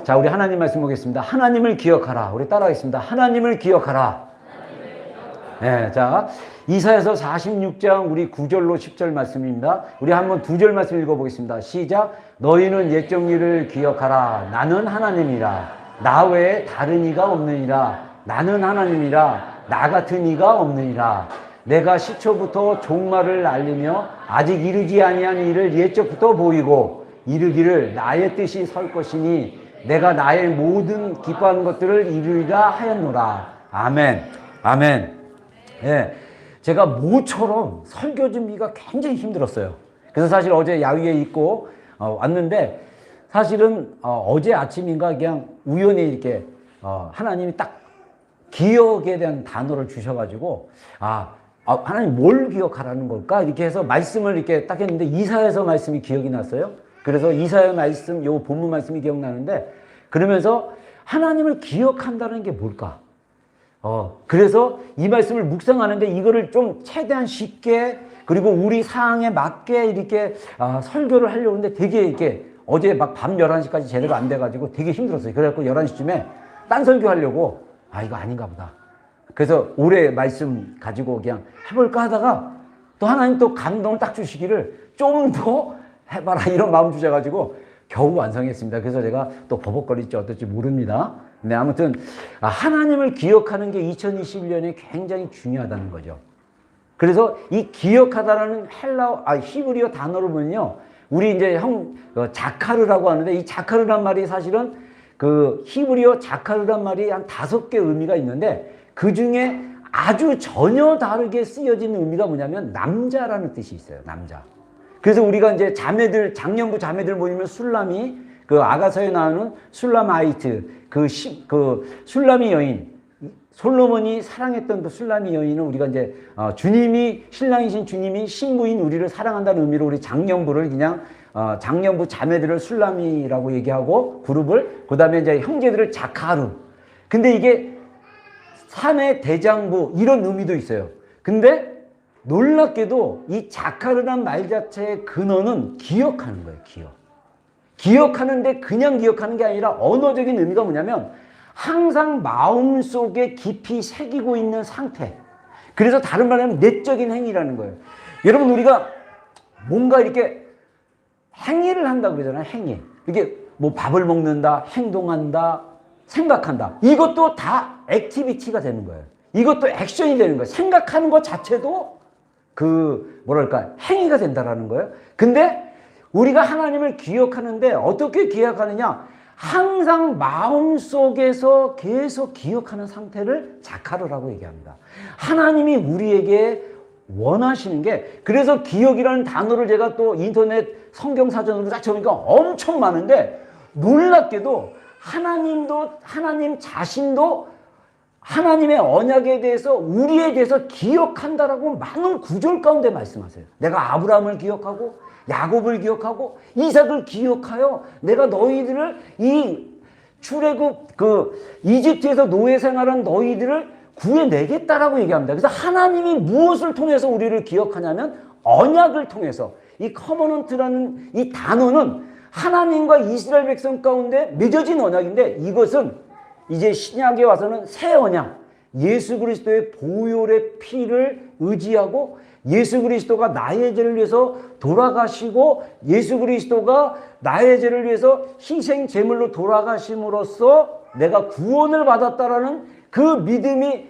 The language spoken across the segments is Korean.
자, 우리 하나님 말씀 보겠습니다. 하나님을 기억하라. 우리 따라하겠습니다. 하나님을 기억하라. 네, 자, 이사야서 46장 우리 9절로 10절 말씀입니다. 우리 한번 2절 말씀 읽어보겠습니다. 시작. 너희는 옛 정리를 기억하라. 나는 하나님이라. 나 외에 다른 이가 없느니라. 나는 하나님이라. 나 같은 이가 없느니라. 내가 시초부터 종말을 알리며 아직 이르지 아니한 일을 옛적부터 보이고 이르기를 나의 뜻이 설 것이니 내가 나의 모든 기뻐하는 것들을 이루리라 하였노라. 아멘. 아멘. 예, 제가 모처럼 설교 준비가 굉장히 힘들었어요. 그래서 사실 어제 야위에 있고 왔는데 사실은 어제 아침인가 그냥 우연히 이렇게 하나님이 딱 기억에 대한 단어를 주셔가지고 하나님 뭘 기억하라는 걸까? 이렇게 해서 말씀을 이렇게 딱 했는데 이사야서 말씀이 기억이 났어요. 그래서 이사야 말씀, 요 본문 말씀이 기억나는데 그러면서 하나님을 기억한다는 게 뭘까? 그래서 이 말씀을 묵상하는데 이거를 좀 최대한 쉽게 그리고 우리 상황에 맞게 이렇게 설교를 하려고 했는데 되게 이렇게 어제 막 밤 11시까지 제대로 안 돼가지고 되게 힘들었어요. 그래갖고 11시쯤에 딴 설교 하려고 이거 아닌가 보다. 그래서 올해 말씀 가지고 그냥 해볼까 하다가 또 하나님 또 감동을 딱 주시기를 좀 더 해봐라 이런 마음 주셔가지고 겨우 완성했습니다. 그래서 제가 또 버벅거릴지 어떨지 모릅니다. 근데 아무튼 하나님을 기억하는 게 2021년에 굉장히 중요하다는 거죠. 그래서 이 기억하다라는 히브리어 단어를 보면요. 우리 이제 자카르라고 하는데 이 자카르란 말이 사실은 그 히브리어 자카르란 말이 한 5개 의미가 있는데 그 중에 아주 전혀 다르게 쓰여진 의미가 뭐냐면 남자라는 뜻이 있어요. 남자. 그래서 우리가 이제 장년부 자매들 모이면 술람이 그 아가서에 나오는 술라마이트 그 술람이 여인 솔로몬이 사랑했던 그 술람이 여인은 우리가 이제 신랑이신 주님이 신부인 우리를 사랑한다는 의미로 우리 장년부를 그냥 장년부 자매들을 술람이라고 얘기하고 그룹을 그다음에 이제 형제들을 자카르. 근데 이게 사내 대장부 이런 의미도 있어요. 근데 놀랍게도 이 자카르란 말 자체의 근원은 기억하는 거예요. 기억하는데 그냥 기억하는 게 아니라 언어적인 의미가 뭐냐면 항상 마음속에 깊이 새기고 있는 상태. 그래서 다른 말로 하면 내적인 행위라는 거예요. 여러분 우리가 뭔가 이렇게 행위를 한다고 그러잖아요. 행위. 이게 뭐 밥을 먹는다, 행동한다, 생각한다. 이것도 다 액티비티가 되는 거예요. 이것도 액션이 되는 거예요. 생각하는 것 자체도 행위가 된다라는 거예요. 근데 우리가 하나님을 기억하는데 어떻게 기억하느냐? 항상 마음속에서 계속 기억하는 상태를 자카르라고 얘기합니다. 하나님이 우리에게 원하시는 게 그래서 기억이라는 단어를 제가 또 인터넷 성경사전으로 딱 쳐보니까 엄청 많은데 놀랍게도 하나님 자신도 하나님의 언약에 대해서 우리에 대해서 기억한다라고 많은 구절 가운데 말씀하세요. 내가 아브라함을 기억하고 야곱을 기억하고 이삭을 기억하여 내가 너희들을 이 출애굽 이집트에서 노예 생활한 너희들을 구해내겠다라고 얘기합니다. 그래서 하나님이 무엇을 통해서 우리를 기억하냐면 언약을 통해서 이 커버넌트라는 이 단어는 하나님과 이스라엘 백성 가운데 맺어진 언약인데 이것은 이제 신약에 와서는 새 언약, 예수 그리스도의 보혈의 피를 의지하고 예수 그리스도가 나의 죄를 위해서 돌아가시고 예수 그리스도가 나의 죄를 위해서 희생 제물로 돌아가심으로써 내가 구원을 받았다라는 그 믿음이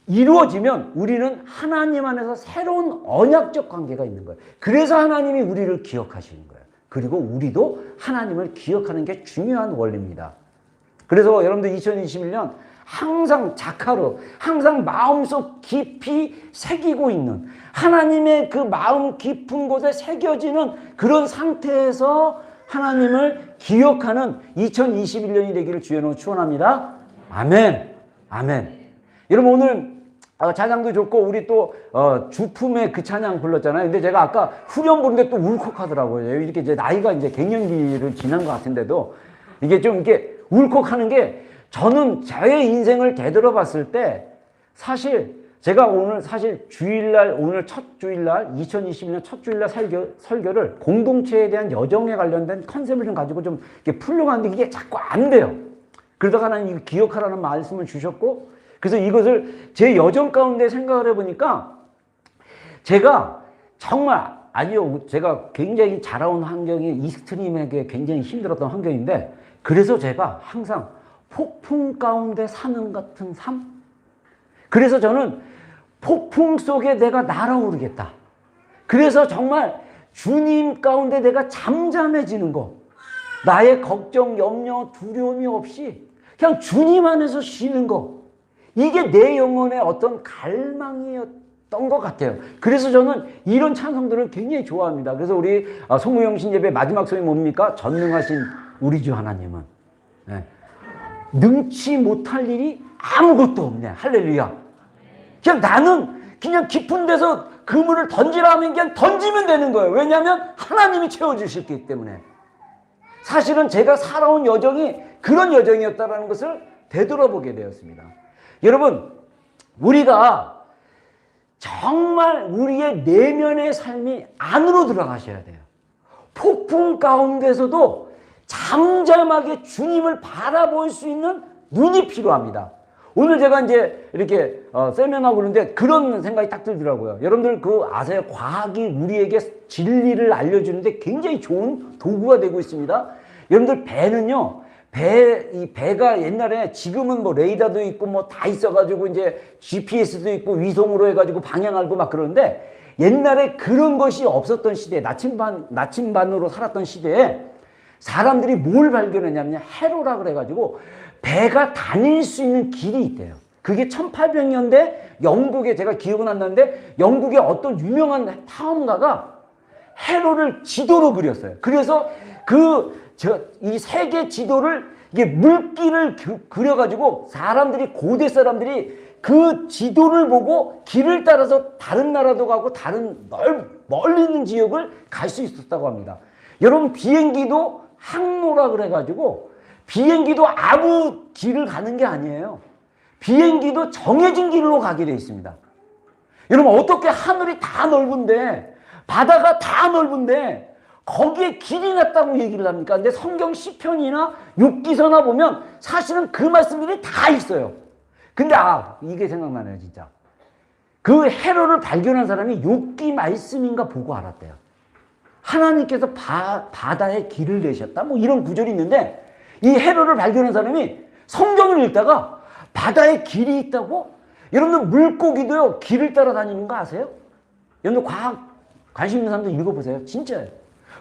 이루어지면 우리는 하나님 안에서 새로운 언약적 관계가 있는 거예요. 그래서 하나님이 우리를 기억하시는 거예요. 그리고 우리도 하나님을 기억하는 게 중요한 원리입니다. 그래서 여러분들 2021년 항상 자카르, 항상 마음속 깊이 새기고 있는 하나님의 그 마음 깊은 곳에 새겨지는 그런 상태에서 하나님을 기억하는 2021년이 되기를 주여 축원합니다. 아멘. 아멘. 여러분 오늘 찬양도 좋고 우리 또 주품의 그 찬양 불렀잖아요. 근데 제가 아까 후렴 부르는데 또 울컥하더라고요. 이렇게 이제 나이가 이제 갱년기를 지난 것 같은데도 이게 좀 이렇게 울컥하는 게 저는 저의 인생을 되돌아봤을 때 사실 제가 오늘 사실 주일날, 오늘 첫 주일날, 2021년 첫 주일날 설교를 공동체에 대한 여정에 관련된 컨셉을 좀 가지고 좀 이렇게 풀려고 하는데 이게 자꾸 안 돼요. 그러다가 하나님 이거 기억하라는 말씀을 주셨고, 그래서 이것을 제 여정 가운데 생각을 해보니까 제가 정말 아주 제가 굉장히 자라온 환경이 익스트림에게 굉장히 힘들었던 환경인데, 그래서 제가 항상 폭풍 가운데 사는 같은 삶? 그래서 저는 폭풍 속에 내가 날아오르겠다. 그래서 정말 주님 가운데 내가 잠잠해지는 거. 나의 걱정, 염려, 두려움이 없이 그냥 주님 안에서 쉬는 거. 이게 내 영혼의 어떤 갈망이었던 것 같아요. 그래서 저는 이런 찬송들을 굉장히 좋아합니다. 그래서 우리 송무영신 예배 마지막 소리 뭡니까? 전능하신 우리 주 하나님은 능치 못할 일이 아무것도 없네. 할렐루야. 그냥 나는 그냥 깊은 데서 그물을 던지라 하면 그냥 던지면 되는 거예요. 왜냐하면 하나님이 채워주실 기 때문에. 사실은 제가 살아온 여정이 그런 여정이었다는 것을 되돌아보게 되었습니다. 여러분, 우리가 정말 우리의 내면의 삶이 안으로 들어가셔야 돼요. 폭풍 가운데서도 잠잠하게 주님을 바라볼 수 있는 눈이 필요합니다. 오늘 제가 이제 이렇게 세미나하고 그러는데 그런 생각이 딱 들더라고요. 여러분들 그 아세요? 과학이 우리에게 진리를 알려주는데 굉장히 좋은 도구가 되고 있습니다. 여러분들 배는요, 이 배가 옛날에 지금은 뭐 레이더도 있고 뭐 다 있어가지고 이제 GPS도 있고 위성으로 해가지고 방향 알고 막 그러는데, 옛날에 그런 것이 없었던 시대에, 나침반으로 살았던 시대에 사람들이 뭘 발견했냐면 해로라 그래가지고 배가 다닐 수 있는 길이 있대요. 그게 1800년대 영국에, 제가 기억은 안 나는데 영국의 어떤 유명한 탐험가가 해로를 지도로 그렸어요. 그래서 이 세계 지도를 이게 물길을 그려가지고 고대 사람들이 그 지도를 보고 길을 따라서 다른 나라도 가고 다른 멀리 있는 지역을 갈 수 있었다고 합니다. 여러분, 비행기도 항로라 그래가지고 비행기도 아무 길을 가는 게 아니에요. 비행기도 정해진 길로 가게 돼 있습니다. 여러분, 어떻게 하늘이 다 넓은데, 바다가 다 넓은데 거기에 길이 났다고 얘기를 합니까? 근데 성경 시편이나 욥기서나 보면 사실은 그 말씀들이 다 있어요. 근데 이게 생각나네요, 진짜. 그 해로를 발견한 사람이 욥기 말씀인가 보고 알았대요. 하나님께서 바다에 길을 내셨다, 뭐 이런 구절이 있는데, 이 해로를 발견한 사람이 성경을 읽다가 바다에 길이 있다고? 여러분들 물고기도요, 길을 따라 다니는 거 아세요? 여러분들 과학 관심 있는 사람들 읽어보세요. 진짜예요.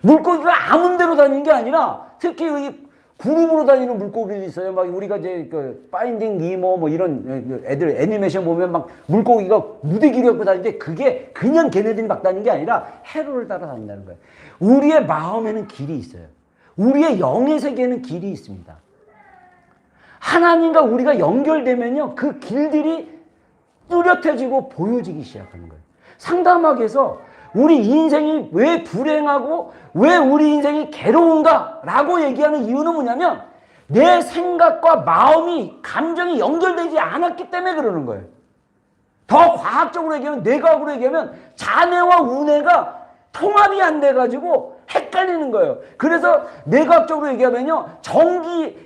물고기가 아무 데로 다니는 게 아니라, 특히 이 구름으로 다니는 물고기도 있어요. 막 우리가 이제 파인딩 니모 뭐 이런 애들 애니메이션 보면 막 물고기가 무대기를 갖고 다니는데, 그게 그냥 걔네들이 막 다니는 게 아니라 해로를 따라 다닌다는 거예요. 우리의 마음에는 길이 있어요. 우리의 영의 세계에는 길이 있습니다. 하나님과 우리가 연결되면요, 그 길들이 뚜렷해지고 보여지기 시작하는 거예요. 상담하게 해서 우리 인생이 왜 불행하고 왜 우리 인생이 괴로운가 라고 얘기하는 이유는 뭐냐면, 내 생각과 마음이, 감정이 연결되지 않았기 때문에 그러는 거예요. 더 과학적으로 얘기하면, 뇌과학으로 얘기하면 자뇌와 우뇌가 통합이 안 돼가지고 헷갈리는 거예요. 그래서 뇌과학적으로 얘기하면요,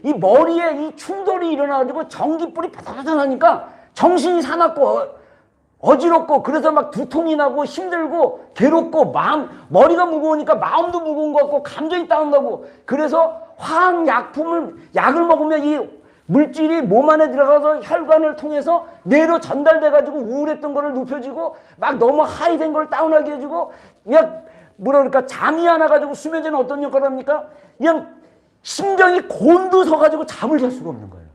이 머리에 이 충돌이 일어나가지고 전기불이 파다파다하니까 정신이 사납고 어지럽고, 그래서 막 두통이 나고 힘들고 괴롭고, 머리가 무거우니까 마음도 무거운 것 같고 감정이 다운나고, 그래서 약을 먹으면 이 물질이 몸 안에 들어가서 혈관을 통해서 뇌로 전달돼가지고 우울했던 거를 눕혀주고, 막 너무 하이된 걸 다운하게 해주고, 그냥 잠이 안 와가지고, 수면제는 어떤 역할을 합니까? 그냥 심장이 곤두서가지고 잠을 잘 수가 없는 거예요.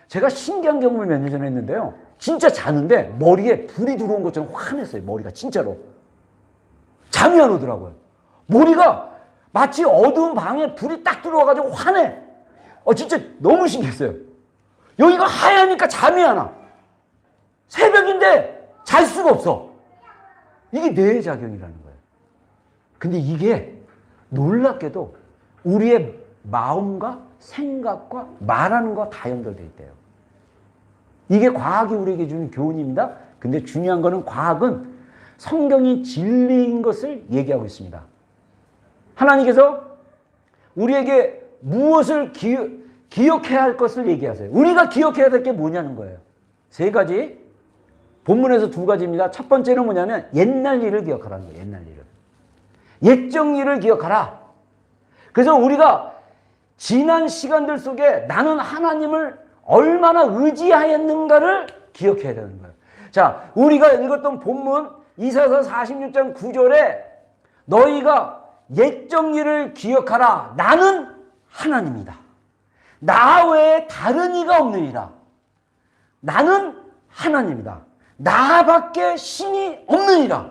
제가 신기한 경험을 몇 년 전에 했는데요, 진짜 자는데 머리에 불이 들어온 것처럼 환했어요. 머리가 진짜로 잠이 안 오더라고요. 머리가 마치 어두운 방에 불이 딱 들어와가지고 환해. 진짜 너무 신기했어요. 여기가 하얘니까 잠이 안 와. 새벽인데 잘 수가 없어. 이게 뇌작용이라는 거예요. 근데 이게 놀랍게도 우리의 마음과 생각과 말하는 거 다 연결되어 있대요. 이게 과학이 우리에게 주는 교훈입니다. 근데 중요한 거는 과학은 성경이 진리인 것을 얘기하고 있습니다. 하나님께서 우리에게 무엇을 기억해야 할 것을 얘기하세요. 우리가 기억해야 될 게 뭐냐는 거예요. 세 가지. 본문에서 두 가지입니다. 첫 번째는 뭐냐면 옛날 일을 기억하라는 거예요. 옛날 일을. 옛적 일을 기억하라. 그래서 우리가 지난 시간들 속에 나는 하나님을 얼마나 의지하였는가를 기억해야 되는 거예요. 자, 우리가 읽었던 본문 이사야서 46장 9절에 너희가 옛적 일을 기억하라. 나는 하나님이다. 나 외에 다른 이가 없느니라. 나는 하나님이다. 나밖에 신이 없느니라.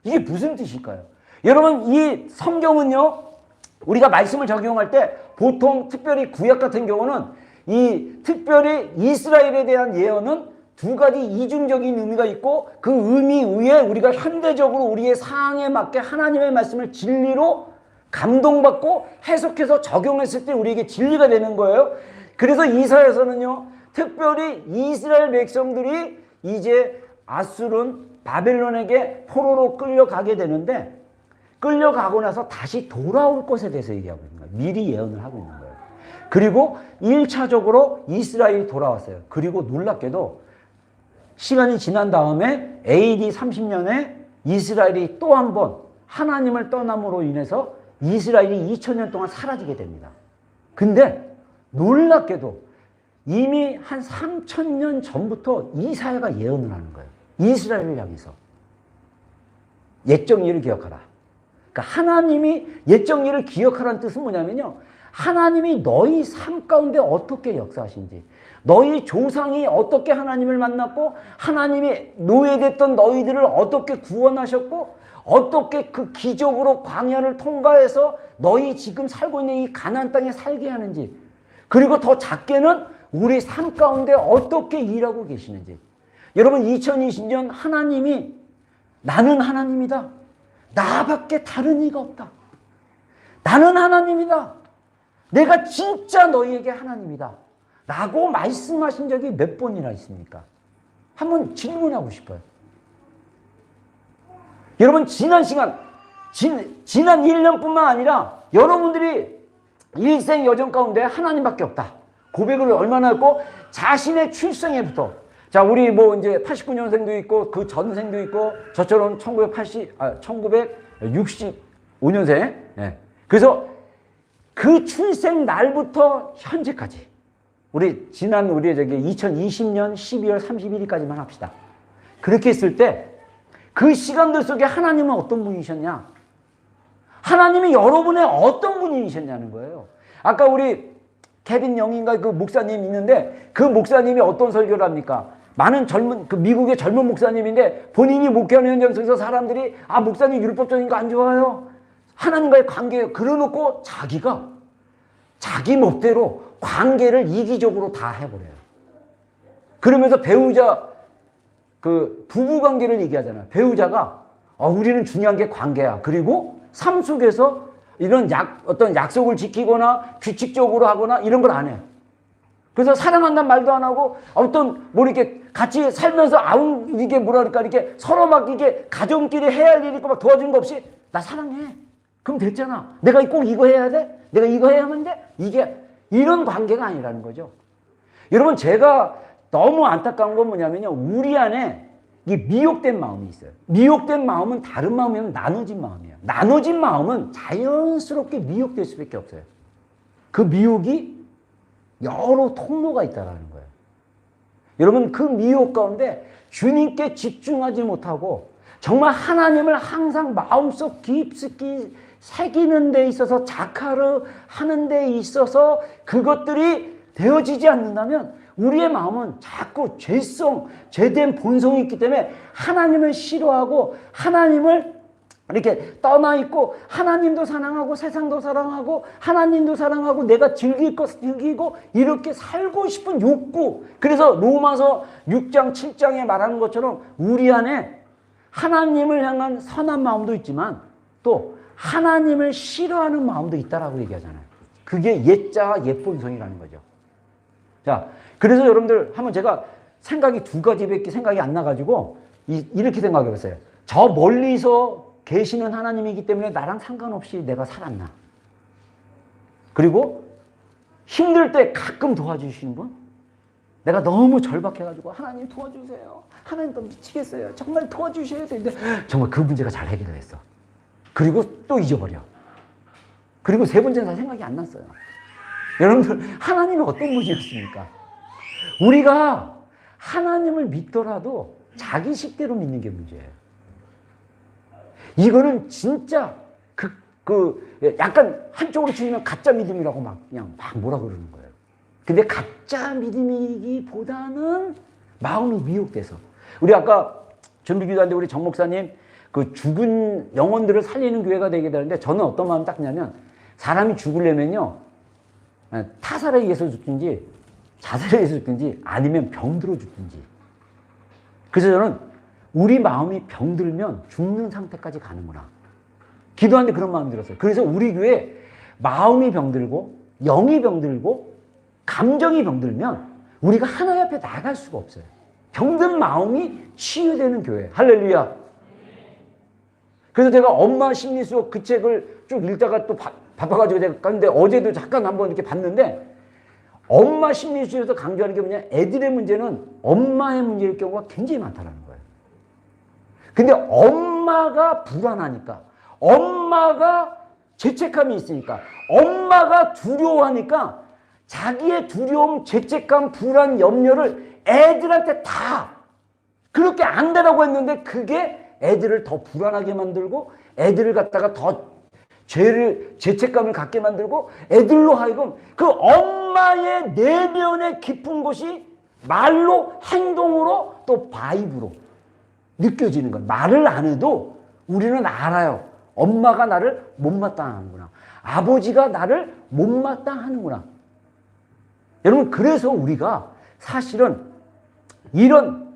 이게 무슨 뜻일까요? 여러분, 이 성경은요, 우리가 말씀을 적용할 때 보통 특별히 구약 같은 경우는 이 특별히 이스라엘에 대한 예언은 두 가지 이중적인 의미가 있고 그 의미 위에 우리가 현대적으로 우리의 상황에 맞게 하나님의 말씀을 진리로 감동받고 해석해서 적용했을 때 우리에게 진리가 되는 거예요. 그래서 이사야서는요, 특별히 이스라엘 백성들이 이제 아수르 바벨론에게 포로로 끌려가게 되는데 끌려가고 나서 다시 돌아올 것에 대해서 얘기하고 있는 거예요. 미리 예언을 하고 있는 거예요. 그리고 1차적으로 이스라엘이 돌아왔어요. 그리고 놀랍게도 시간이 지난 다음에 AD 30년에 이스라엘이 또 한 번 하나님을 떠남으로 인해서 이스라엘이 2000년 동안 사라지게 됩니다. 근데 놀랍게도 이미 한 3000년 전부터 이사야가 예언을 하는 거예요. 이스라엘을 향해서. 옛적 일을 기억하라. 그러니까 하나님이 옛적 일을 기억하라는 뜻은 뭐냐면요, 하나님이 너희 삶 가운데 어떻게 역사하신지, 너희 조상이 어떻게 하나님을 만났고 하나님이 노예됐던 너희들을 어떻게 구원하셨고 어떻게 그 기적으로 광야를 통과해서 너희 지금 살고 있는 이 가나안 땅에 살게 하는지, 그리고 더 작게는 우리 삶 가운데 어떻게 일하고 계시는지. 여러분, 2020년 하나님이 나는 하나님이다. 나밖에 다른 이가 없다. 나는 하나님이다. 내가 진짜 너희에게 하나님이다. 라고 말씀하신 적이 몇 번이나 있습니까? 한번 질문하고 싶어요. 여러분, 지난 시간, 지난 1년뿐만 아니라 여러분들이 일생 여정 가운데 하나님밖에 없다. 고백을 얼마나 했고, 자신의 출생에부터, 자, 우리 뭐 이제 89년생도 있고, 그 전생도 있고, 저처럼 1965년생. 예. 그래서 그 출생 날부터 현재까지, 우리 2020년 12월 31일까지만 합시다. 그렇게 했을 때, 그 시간들 속에 하나님은 어떤 분이셨냐? 하나님이 여러분의 어떤 분이셨냐는 거예요. 아까 우리 케빈 영인가 그 목사님 있는데 그 목사님이 어떤 설교를 합니까? 많은 그 미국의 젊은 목사님인데 본인이 목회하는 현장 속에서 사람들이 목사님 율법적인 거 안 좋아요. 하나님과의 관계예요. 그러놓고 자기가 자기 멋대로 관계를 이기적으로 다 해버려요. 그러면서 배우자 그 부부 관계를 얘기하잖아요. 배우자가 우리는 중요한 게 관계야. 그리고 삶 속에서 이런 어떤 약속을 지키거나 규칙적으로 하거나 이런 걸 안 해요. 그래서 사랑한다는 말도 안 하고 어떤 뭐 이렇게 같이 살면서 이게 뭐라 그럴까 이렇게 서로 막 이게 가정끼리 해야 할 일이 있고 막 도와주는 거 없이 나 사랑해. 그럼 됐잖아. 내가 꼭 이거 해야 돼? 내가 이거 해야만 돼? 이게 이런 관계가 아니라는 거죠. 여러분, 제가 너무 안타까운 건 뭐냐면요, 우리 안에 이게 미혹된 마음이 있어요. 미혹된 마음은 다른 마음이면 나눠진 마음이에요. 나눠진 마음은 자연스럽게 미혹될 수밖에 없어요. 그 미혹이 여러 통로가 있다는 거예요. 여러분, 그 미혹 가운데 주님께 집중하지 못하고 정말 하나님을 항상 마음속 깊숙이 새기는 데 있어서 자카르 하는 데 있어서 그것들이 되어지지 않는다면 우리의 마음은 자꾸 죄된 본성이 있기 때문에 하나님을 싫어하고 하나님을 이렇게 떠나 있고 하나님도 사랑하고 세상도 사랑하고 하나님도 사랑하고 내가 즐길 것 즐기고 이렇게 살고 싶은 욕구. 그래서 로마서 6장 7장에 말하는 것처럼 우리 안에 하나님을 향한 선한 마음도 있지만 또 하나님을 싫어하는 마음도 있다라고 얘기하잖아요. 그게 옛자와 옛본성이라는 거죠. 자, 그래서 여러분들 한번 제가 생각이 두 가지밖에 생각이 안 나가지고 이렇게 생각해 봤어요. 저 멀리서 계시는 하나님이기 때문에 나랑 상관없이 내가 살았나. 그리고 힘들 때 가끔 도와주시는 분. 내가 너무 절박해가지고 하나님 도와주세요. 하나님 또 미치겠어요. 정말 도와주셔야 되는데 정말 그 문제가 잘 해결됐어. 그리고 또 잊어버려. 그리고 세 번째는 다 생각이 안 났어요. 여러분들 하나님은 어떤 분이었습니까? 우리가 하나님을 믿더라도 자기 식대로 믿는 게 문제예요. 이거는 진짜 약간 한쪽으로 치면 가짜 믿음이라고 그냥 뭐라 그러는 거예요. 근데 가짜 믿음이기보다는 마음이 미혹돼서. 우리 아까 준비기도하는데 우리 정 목사님 그 죽은 영혼들을 살리는 교회가 되게 되는데 저는 어떤 마음이 딱 드냐면 사람이 죽으려면요 타살에 의해서 죽든지 자살에 의해서 죽든지 아니면 병들어 죽든지. 그래서 저는 우리 마음이 병들면 죽는 상태까지 가는구나. 기도하는데 그런 마음이 들었어요. 그래서 우리 교회 마음이 병들고 영이 병들고 감정이 병들면 우리가 하나님 앞에 나갈 수가 없어요. 병든 마음이 치유되는 교회. 할렐루야. 그래서 제가 엄마 심리수업 그 책을 쭉 읽다가 또 바빠가지고 제가 갔는데 어제도 잠깐 한번 이렇게 봤는데 엄마 심리수업에서 강조하는 게 뭐냐. 애들의 문제는 엄마의 문제일 경우가 굉장히 많다는 거예요. 근데 엄마가 불안하니까 엄마가 죄책감이 있으니까 엄마가 두려워하니까 자기의 두려움, 죄책감, 불안, 염려를 애들한테 다 그렇게 안 되라고 했는데 그게 애들을 더 불안하게 만들고 애들을 갖다가 더 죄책감을 갖게 만들고 애들로 하여금 그 엄마의 내면의 깊은 곳이 말로 행동으로 또 바이브로 느껴지는 건 말을 안 해도 우리는 알아요. 엄마가 나를 못마땅하는구나. 아버지가 나를 못마땅하는구나. 여러분 그래서 우리가 사실은 이런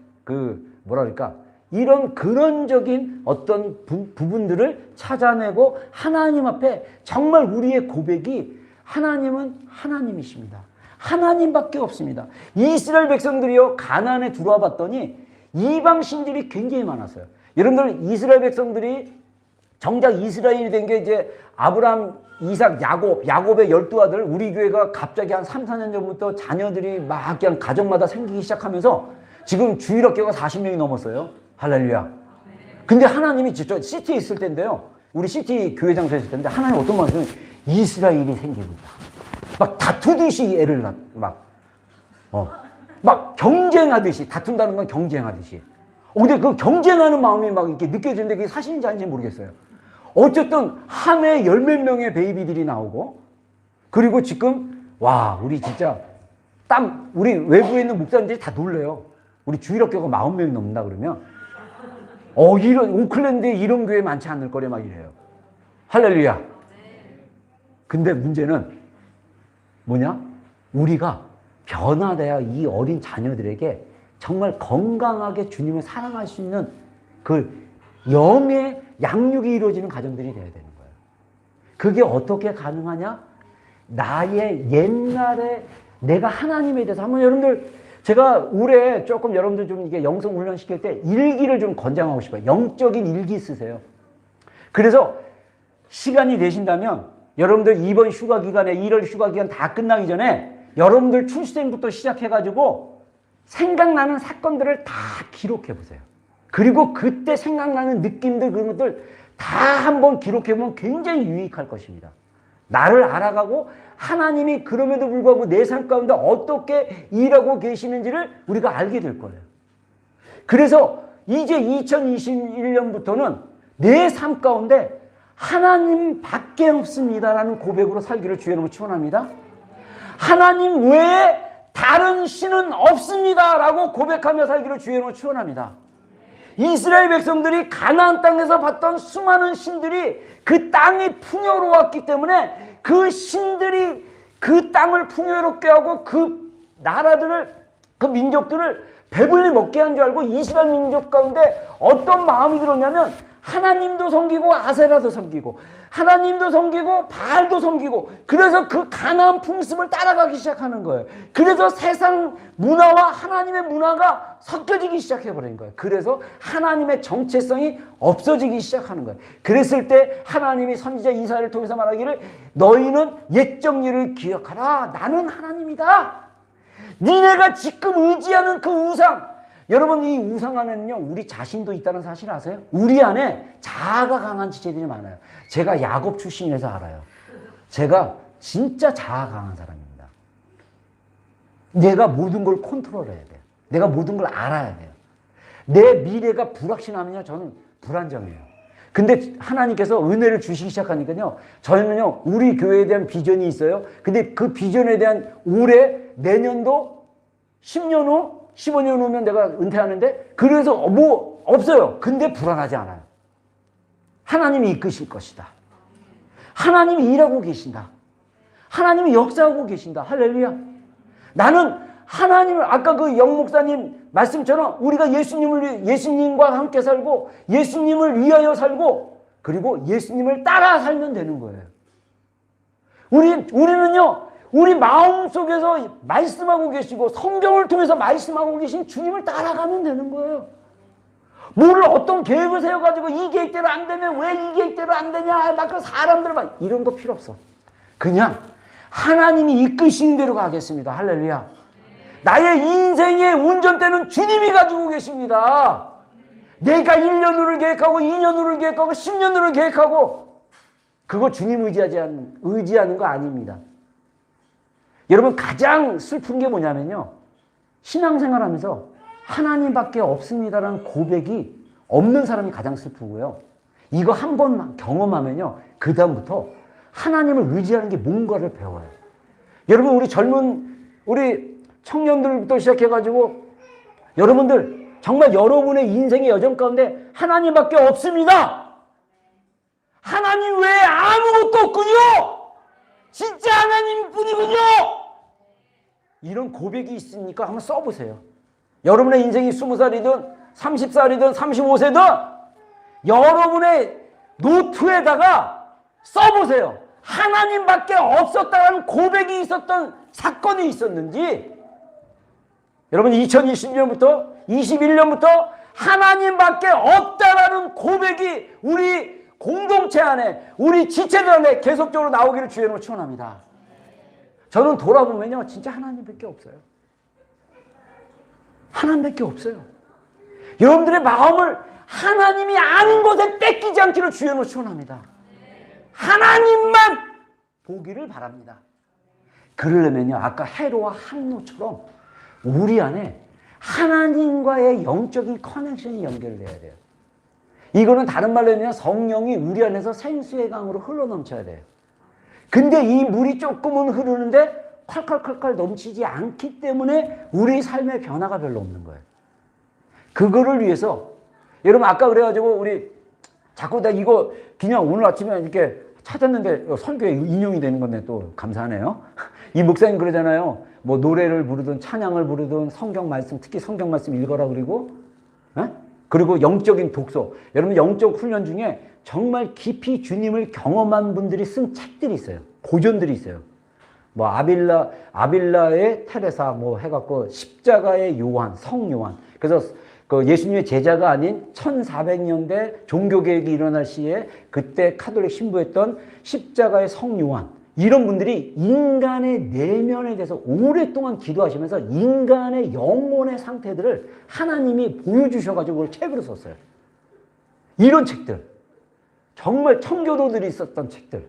이런 근원적인 어떤 부분들을 찾아내고 하나님 앞에 정말 우리의 고백이 하나님은 하나님이십니다. 하나님밖에 없습니다. 이스라엘 백성들이요 가나안에 들어와 봤더니 이방 신들이 굉장히 많았어요. 여러분들 이스라엘 백성들이 정작 이스라엘이 된 게 이제 아브라함, 이삭, 야곱의 12아들. 우리 교회가 갑자기 한 3, 4년 전부터 자녀들이 막 그냥 가정마다 생기기 시작하면서 지금 주일학교가 40명이 넘었어요. 할렐루야. 근데 하나님이 진짜 시티에 있을 텐데요. 우리 시티 교회 장소에 있을 텐데 하나님 어떤 말씀을 이스라엘이 생기고 있다. 막 다투듯이 애를 막 경쟁하듯이. 다툰다는 건 경쟁하듯이. 근데 그 경쟁하는 마음이 막 이렇게 느껴지는데 그게 사실인지 아닌지 모르겠어요. 어쨌든 한 해 10몇 명의 베이비들이 나오고 그리고 지금 우리 진짜 우리 외부에 있는 목사님들이 다 놀래요. 우리 주일학교가 40명이 넘는다 그러면 이런 오클랜드에 이런 교회 많지 않을 거래 막 이래요. 할렐루야. 근데 문제는 뭐냐? 우리가 변화돼야 이 어린 자녀들에게 정말 건강하게 주님을 사랑할 수 있는 그 영의 양육이 이루어지는 가정들이 돼야 되는 거예요. 그게 어떻게 가능하냐? 나의 옛날에 내가 하나님에 대해서 한번 여러분들 제가 올해 조금 여러분들 좀 이게 영성 훈련 시킬 때 일기를 좀 권장하고 싶어요. 영적인 일기 쓰세요. 그래서 시간이 되신다면 여러분들 이번 휴가 기간에 1월 휴가 기간 다 끝나기 전에 여러분들 출생부터 시작해가지고 생각나는 사건들을 다 기록해 보세요. 그리고 그때 생각나는 느낌들 그런 것들 다 한번 기록해 보면 굉장히 유익할 것입니다. 나를 알아가고 하나님이 그럼에도 불구하고 내 삶 가운데 어떻게 일하고 계시는지를 우리가 알게 될 거예요. 그래서 이제 2021년부터는 내 삶 가운데 하나님밖에 없습니다라는 고백으로 살기를 주의 이름으로 축원합니다. 하나님 외에 다른 신은 없습니다라고 고백하며 살기를 주의 이름으로 축원합니다. 이스라엘 백성들이 가나안 땅에서 봤던 수많은 신들이 그 땅이 풍요로웠기 때문에 그 신들이 그 땅을 풍요롭게 하고 그 나라들을 그 민족들을 배불리 먹게 한 줄 알고 이스라엘 민족 가운데 어떤 마음이 들었냐면 하나님도 섬기고 아세라도 섬기고 하나님도 섬기고 바알도 섬기고, 그래서 그 가나안 풍습을 따라가기 시작하는 거예요. 그래서 세상 문화와 하나님의 문화가 섞여지기 시작해버린 거예요. 그래서 하나님의 정체성이 없어지기 시작하는 거예요. 그랬을 때 하나님이 선지자 이사야를 통해서 말하기를 너희는 옛적 일을 기억하라. 나는 하나님이다. 니네가 지금 의지하는 그 우상, 여러분 이 우상 안에는요 우리 자신도 있다는 사실 아세요? 우리 안에 자아가 강한 지체들이 많아요. 제가 야곱 출신이라서 알아요. 제가 진짜 자아 강한 사람입니다. 내가 모든 걸 컨트롤해야 돼요. 내가 모든 걸 알아야 돼요. 내 미래가 불확실하면요 저는 불안정해요. 근데 하나님께서 은혜를 주시기 시작하니까요 저희는요 우리 교회에 대한 비전이 있어요. 근데 그 비전에 대한 올해 내년도 10년 후 15년 후면 내가 은퇴하는데, 그래서 뭐 없어요. 근데 불안하지 않아요. 하나님이 이끄실 것이다. 하나님이 일하고 계신다. 하나님이 역사하고 계신다. 할렐루야. 나는 하나님을, 아까 그 영 목사님 말씀처럼 우리가 예수님과 함께 살고 예수님을 위하여 살고 그리고 예수님을 따라 살면 되는 거예요. 우리는요 우리 마음속에서 말씀하고 계시고 성경을 통해서 말씀하고 계신 주님을 따라가면 되는 거예요. 뭘 어떤 계획을 세워가지고 이 계획대로 안 되면 왜 이 계획대로 안 되냐, 막 그 사람들 막 이런 거 필요 없어. 그냥 하나님이 이끄시는 대로 가겠습니다. 할렐루야. 나의 인생의 운전대는 주님이 가지고 계십니다. 내가 1년 후를 계획하고 2년 후를 계획하고 10년 후를 계획하고 그거 주님 의지하는 거 아닙니다. 여러분 가장 슬픈 게 뭐냐면요 신앙생활 하면서 하나님밖에 없습니다라는 고백이 없는 사람이 가장 슬프고요. 이거 한 번만 경험하면요 그 다음부터 하나님을 의지하는 게 뭔가를 배워요. 여러분 우리 청년들부터 시작해가지고 여러분들 정말 여러분의 인생의 여정 가운데 하나님밖에 없습니다. 하나님 외에 아무것도 없군요. 진짜 하나님뿐이군요. 이런 고백이 있으니까 한번 써보세요. 여러분의 인생이 20살이든 30살이든 35세든 여러분의 노트에다가 써보세요. 하나님밖에 없었다는 고백이 있었던 사건이 있었는지. 여러분 2020년부터 21년부터 하나님밖에 없다라는 고백이 우리 공동체 안에 우리 지체들 안에 계속적으로 나오기를 주의로 축원합니다. 저는 돌아보면요 진짜 하나님밖에 없어요. 하나님밖에 없어요. 여러분들의 마음을 하나님이 아는 곳에 뺏기지 않기를 주의로 축원합니다. 하나님만 보기를 바랍니다. 그러려면요 아까 헤로와 한노처럼 우리 안에 하나님과의 영적인 커넥션이 연결돼야 돼요. 이거는 다른 말로 하면 성령이 우리 안에서 생수의 강으로 흘러넘쳐야 돼요. 근데 이 물이 조금은 흐르는데 콸콸콸콸 넘치지 않기 때문에 우리 삶의 변화가 별로 없는 거예요. 그거를 위해서 여러분 아까 그래가지고 우리 자꾸 나 이거 그냥 오늘 아침에 이렇게 찾았는데 설교에 인용이 되는 건데 또 감사하네요. 이 목사님 그러잖아요. 뭐 노래를 부르든 찬양을 부르든 성경 말씀, 특히 성경 말씀 읽어라 그리고 영적인 독서. 여러분 영적 훈련 중에 정말 깊이 주님을 경험한 분들이 쓴 책들이 있어요. 고전들이 있어요. 뭐 아빌라의 테레사 뭐 해갖고 십자가의 요한, 성요한. 그래서 그 예수님의 제자가 아닌 1400년대 종교개혁이 일어날 시에 그때 카톨릭 신부였던 십자가의 성요한. 이런 분들이 인간의 내면에 대해서 오랫동안 기도하시면서 인간의 영혼의 상태들을 하나님이 보여주셔가지고 그걸 책으로 썼어요. 이런 책들. 정말 청교도들이 썼던 책들.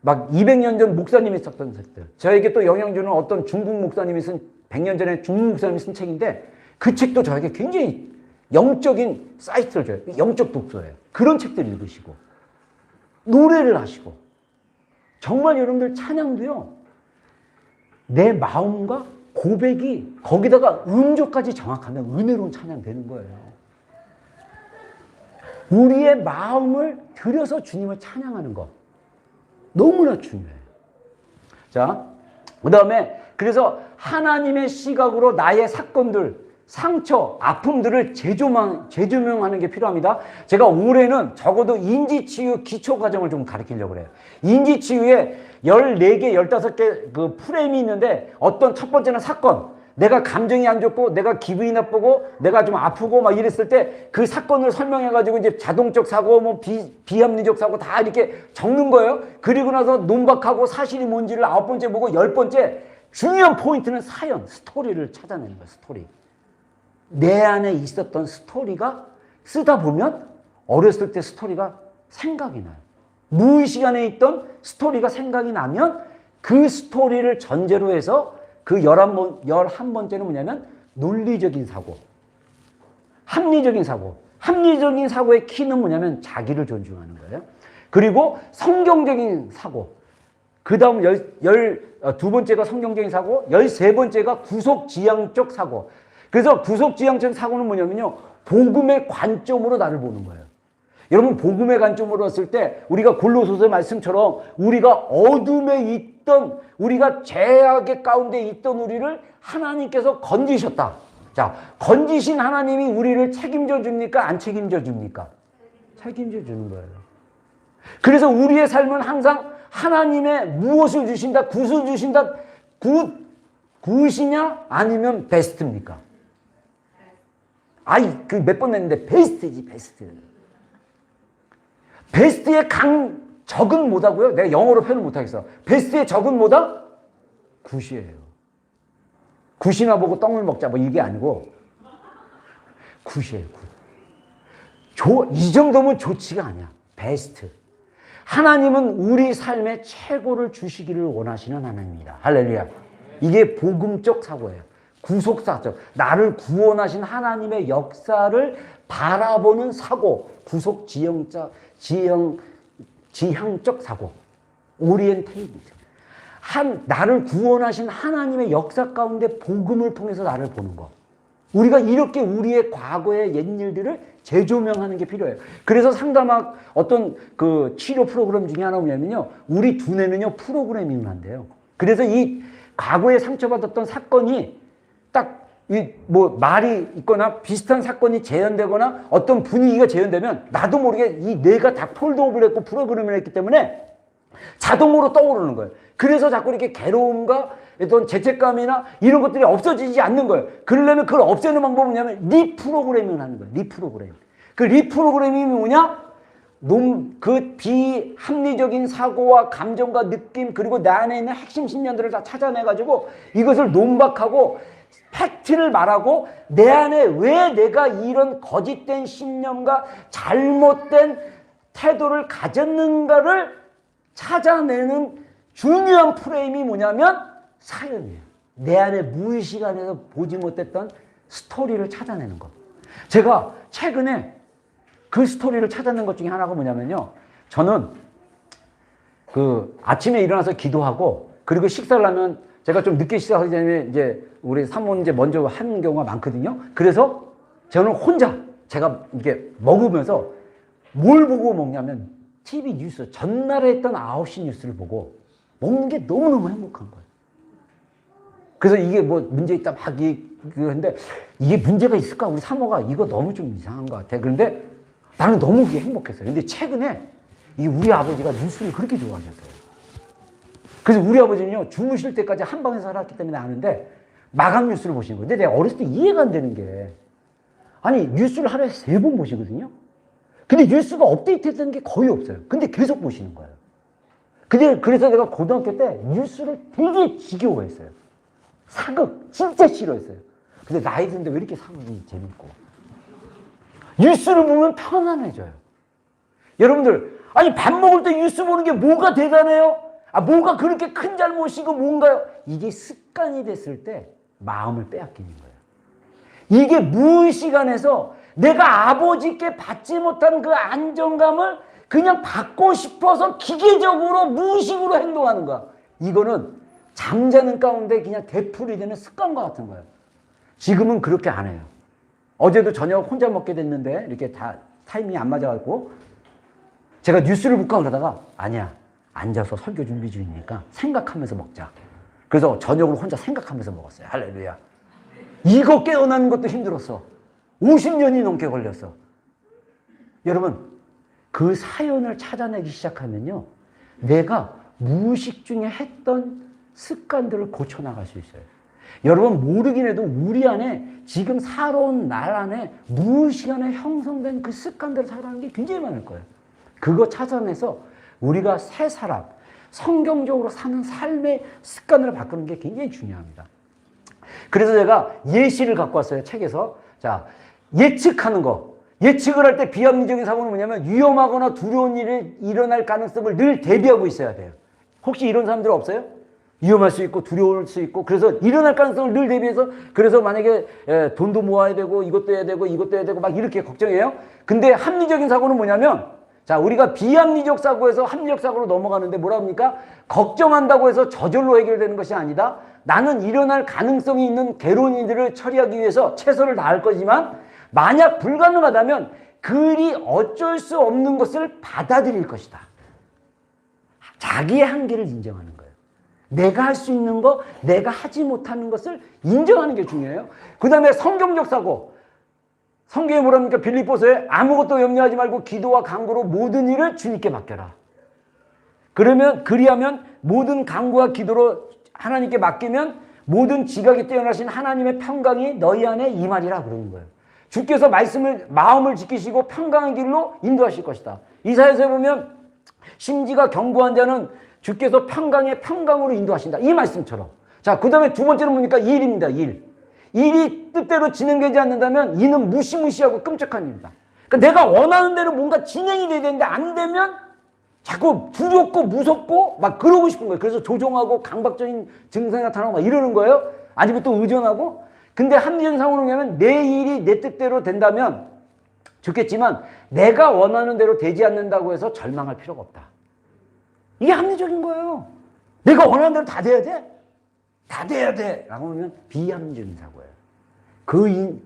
막 200년 전 목사님이 썼던 책들. 저에게 또 영향 주는 어떤 중국 목사님이 쓴 100년 전에 중국 목사님이 쓴 책인데 그 책도 저에게 굉장히 영적인 사이트를 줘요. 영적 독서예요. 그런 책들 읽으시고 노래를 하시고 정말 여러분들 찬양도요 내 마음과 고백이 거기다가 음조까지 정확하면 은혜로운 찬양 되는 거예요. 우리의 마음을 들여서 주님을 찬양하는 것 너무나 중요해요. 자, 그 다음에 그래서 하나님의 시각으로 나의 사건들 상처, 아픔들을 재조명하는 게 필요합니다. 제가 올해는 적어도 인지치유 기초과정을 좀 가르치려고 그래요. 인지치유에 14개, 15개 그 프레임이 있는데 어떤 첫 번째는 사건. 내가 감정이 안 좋고 내가 기분이 나쁘고 내가 좀 아프고 막 이랬을 때 그 사건을 설명해가지고 이제 자동적 사고, 뭐 비합리적 사고 다 이렇게 적는 거예요. 그리고 나서 논박하고 사실이 뭔지를 9번째 보고 10번째 중요한 포인트는 사연, 스토리를 찾아내는 거예요. 스토리. 내 안에 있었던 스토리가 쓰다 보면 어렸을 때 스토리가 생각이 나요. 무의식 안에 있던 스토리가 생각이 나면 그 스토리를 전제로 해서 그 11번째는 뭐냐면 논리적인 사고, 합리적인 사고. 합리적인 사고의 키는 뭐냐면 자기를 존중하는 거예요. 그리고 성경적인 사고. 그 다음 12번째가 성경적인 사고, 13번째가 구속지향적 사고. 그래서 구속지향적 사고는 뭐냐면요, 복음의 관점으로 나를 보는 거예요. 여러분, 복음의 관점으로 봤을 때 우리가 골로새서 말씀처럼 우리가 어둠에 있던, 우리가 죄악의 가운데 있던 우리를 하나님께서 건지셨다. 자, 건지신 하나님이 우리를 책임져 줍니까? 안 책임져 줍니까? 책임져 주는 거예요. 그래서 우리의 삶은 항상 하나님의 무엇을 주신다? 굿을 주신다? 굿이냐? 아니면 베스트입니까? 그 몇 번 냈는데 베스트지, 베스트. 베스트의 적은 뭐다고요? 내가 영어로 표현을 못하겠어. 베스트의 적은 뭐다? 굿이에요. 굿이나 보고 떡을 먹자 뭐 이게 아니고 굿이에요. 굿. 이 정도면 좋지가 아니야. 베스트. 하나님은 우리 삶의 최고를 주시기를 원하시는 하나님입니다. 할렐루야. 이게 복음적 사고예요. 구속사적. 나를 구원하신 하나님의 역사를 바라보는 사고. 지향적 사고. 오리엔테이션. 나를 구원하신 하나님의 역사 가운데 복음을 통해서 나를 보는 거. 우리가 이렇게 우리의 과거의 옛일들을 재조명하는 게 필요해요. 그래서 상담학 어떤 그 치료 프로그램 중에 하나 뭐냐면요, 우리 두뇌는요 프로그래밍을 한대요. 그래서 이 과거에 상처받았던 사건이 딱 뭐 말이 있거나 비슷한 사건이 재현되거나 어떤 분위기가 재현되면 나도 모르게 이 뇌가 다 폴드오브를 했고 프로그램을 했기 때문에 자동으로 떠오르는 거예요. 그래서 자꾸 이렇게 괴로움과 어떤 죄책감이나 이런 것들이 없어지지 않는 거예요. 그러려면 그걸 없애는 방법은 뭐냐면 리프로그래밍을 하는 거예요. 리프로그래밍. 그 리프로그래밍이 뭐냐? 그 비합리적인 사고와 감정과 느낌, 그리고 내 안에 있는 핵심 신념들을 다 찾아내가지고 이것을 논박하고 팩트를 말하고 내 안에 왜 내가 이런 거짓된 신념과 잘못된 태도를 가졌는가를 찾아내는 중요한 프레임이 뭐냐면 사연이에요. 내 안에 무의식 안에서 보지 못했던 스토리를 찾아내는 것. 제가 최근에 그 스토리를 찾아낸 것 중에 하나가 뭐냐면요, 저는 그 아침에 일어나서 기도하고 그리고 식사를 하면 제가 좀 늦게 시작하기 전에 이제 우리 사모님 이제 먼저 하는 경우가 많거든요. 그래서 저는 혼자 제가 이게 먹으면서 뭘 보고 먹냐면 TV 뉴스, 전날에 했던 9시 뉴스를 보고 먹는 게 너무너무 행복한 거예요. 그래서 이게 뭐 문제 있다 막 그런데 이게 문제가 있을까? 우리 사모가 이거 너무 좀 이상한 것 같아. 그런데 나는 너무 그게 행복했어요. 근데 최근에 우리 아버지가 뉴스를 그렇게 좋아하셨어요. 그래서 우리 아버지는요, 주무실 때까지 한 방에서 살았기 때문에 아는데 마감 뉴스를 보시는 거예요. 근데 내가 어렸을 때 이해가 안 되는 게, 아니 뉴스를 하루에 3번 보시거든요. 근데 뉴스가 업데이트되는 게 거의 없어요. 근데 계속 보시는 거예요. 그래서 내가 고등학교 때 뉴스를 되게 지겨워했어요. 사극 진짜 싫어했어요. 근데 나이 드는데 왜 이렇게 사극이 재밌고, 뉴스를 보면 편안해져요. 여러분들, 아니 밥 먹을 때 뉴스 보는 게 뭐가 대단해요? 뭐가 그렇게 큰 잘못이고 뭔가요? 이게 습관이 됐을 때 마음을 빼앗기는 거예요. 이게 무의식 안에서 내가 아버지께 받지 못한 그 안정감을 그냥 받고 싶어서 기계적으로 무의식으로 행동하는 거야. 이거는 잠자는 가운데 그냥 되풀이되는 습관과 같은 거예요. 지금은 그렇게 안 해요. 어제도 저녁 혼자 먹게 됐는데 이렇게 다 타이밍이 안 맞아갖고 제가 뉴스를 볼까 그러다가 아니야, 앉아서 설교 준비 중이니까 생각하면서 먹자. 그래서 저녁을 혼자 생각하면서 먹었어요. 할렐루야. 이거 깨어나는 것도 힘들었어. 50년이 넘게 걸렸어. 여러분, 그 사연을 찾아내기 시작하면요, 내가 무의식 중에 했던 습관들을 고쳐나갈 수 있어요. 여러분, 모르긴 해도 우리 안에 지금 살아온 날 안에 무의식 안에 형성된 그 습관들을 살아가는 게 굉장히 많을 거예요. 그거 찾아내서 우리가 새 사람, 성경적으로 사는 삶의 습관을 바꾸는 게 굉장히 중요합니다. 그래서 제가 예시를 갖고 왔어요, 책에서. 자, 예측하는 거. 예측을 할 때 비합리적인 사고는 뭐냐면 위험하거나 두려운 일이 일어날 가능성을 늘 대비하고 있어야 돼요. 혹시 이런 사람들 없어요? 위험할 수 있고 두려울 수 있고, 그래서 일어날 가능성을 늘 대비해서, 그래서 만약에 돈도 모아야 되고 이것도 해야 되고 이것도 해야 되고 막 이렇게 걱정해요. 근데 합리적인 사고는 뭐냐면, 자, 우리가 비합리적 사고에서 합리적 사고로 넘어가는데 뭐라 합니까? 걱정한다고 해서 저절로 해결되는 것이 아니다. 나는 일어날 가능성이 있는 괴로운 일들을 처리하기 위해서 최선을 다할 거지만 만약 불가능하다면 그리 어쩔 수 없는 것을 받아들일 것이다. 자기의 한계를 인정하는 거예요. 내가 할 수 있는 거, 내가 하지 못하는 것을 인정하는 게 중요해요. 그 다음에 성경적 사고. 성경에 뭐랍니까? 빌립보서에 아무것도 염려하지 말고 기도와 간구로 모든 일을 주님께 맡겨라. 그리하면 모든 간구와 기도로 하나님께 맡기면 모든 지각이 뛰어나신 하나님의 평강이 너희 안에 임하리라 그러는 거예요. 주께서 마음을 지키시고 평강의 길로 인도하실 것이다. 이사야서에 보면 심지가 견고한 자는 주께서 평강으로 인도하신다. 이 말씀처럼. 자, 그 다음에 두 번째는 뭡니까? 일입니다. 일이 뜻대로 진행되지 않는다면 이는 무시무시하고 끔찍한 일이다. 그러니까 내가 원하는 대로 뭔가 진행이 돼야 되는데 안 되면 자꾸 두렵고 무섭고 막 그러고 싶은 거예요. 그래서 조종하고 강박적인 증상이 나타나고 막 이러는 거예요. 아니면 또 의존하고. 근데 합리적인 상황으로 보면 내 일이 내 뜻대로 된다면 좋겠지만 내가 원하는 대로 되지 않는다고 해서 절망할 필요가 없다. 이게 합리적인 거예요. 내가 원하는 대로 다 돼야 돼? 다 돼야 돼! 라고 하면 비합리적인 사고예요.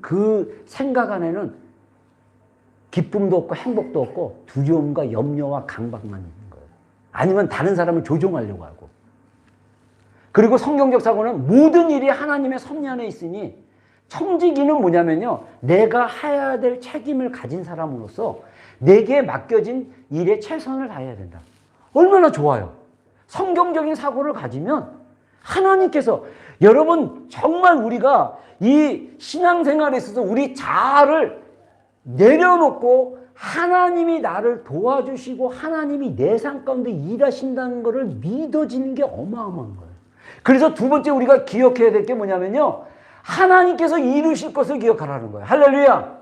그 생각 안에는 기쁨도 없고 행복도 없고 두려움과 염려와 강박만 있는 거예요. 아니면 다른 사람을 조종하려고 하고. 그리고 성경적 사고는 모든 일이 하나님의 섭리 안에 있으니 청지기는 뭐냐면요, 내가 해야 될 책임을 가진 사람으로서 내게 맡겨진 일에 최선을 다해야 된다. 얼마나 좋아요. 성경적인 사고를 가지면 하나님께서, 여러분 정말 우리가 이 신앙생활에 있어서 우리 자아를 내려놓고 하나님이 나를 도와주시고 하나님이 내 삶 가운데 일하신다는 것을 믿어지는 게 어마어마한 거예요. 그래서 두 번째 우리가 기억해야 될 게 뭐냐면요, 하나님께서 이루실 것을 기억하라는 거예요. 할렐루야.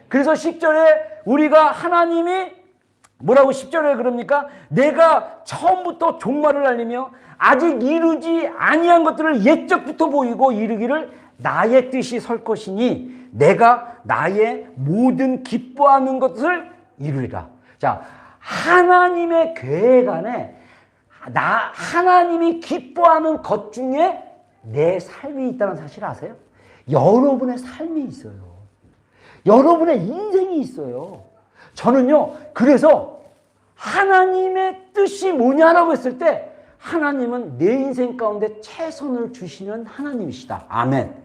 그래서 10절에 우리가 하나님이 뭐라고 10절에 그럽니까? 내가 처음부터 종말을 알리며 아직 이루지 아니한 것들을 옛적부터 보이고 이르기를 나의 뜻이 설 것이니 내가 나의 모든 기뻐하는 것을 이루리라. 자, 하나님의 계획 안에 하나님이 기뻐하는 것 중에 내 삶이 있다는 사실 아세요? 여러분의 삶이 있어요. 여러분의 인생이 있어요. 저는요, 그래서 하나님의 뜻이 뭐냐라고 했을 때 하나님은 내 인생 가운데 최선을 주시는 하나님이시다. 아멘.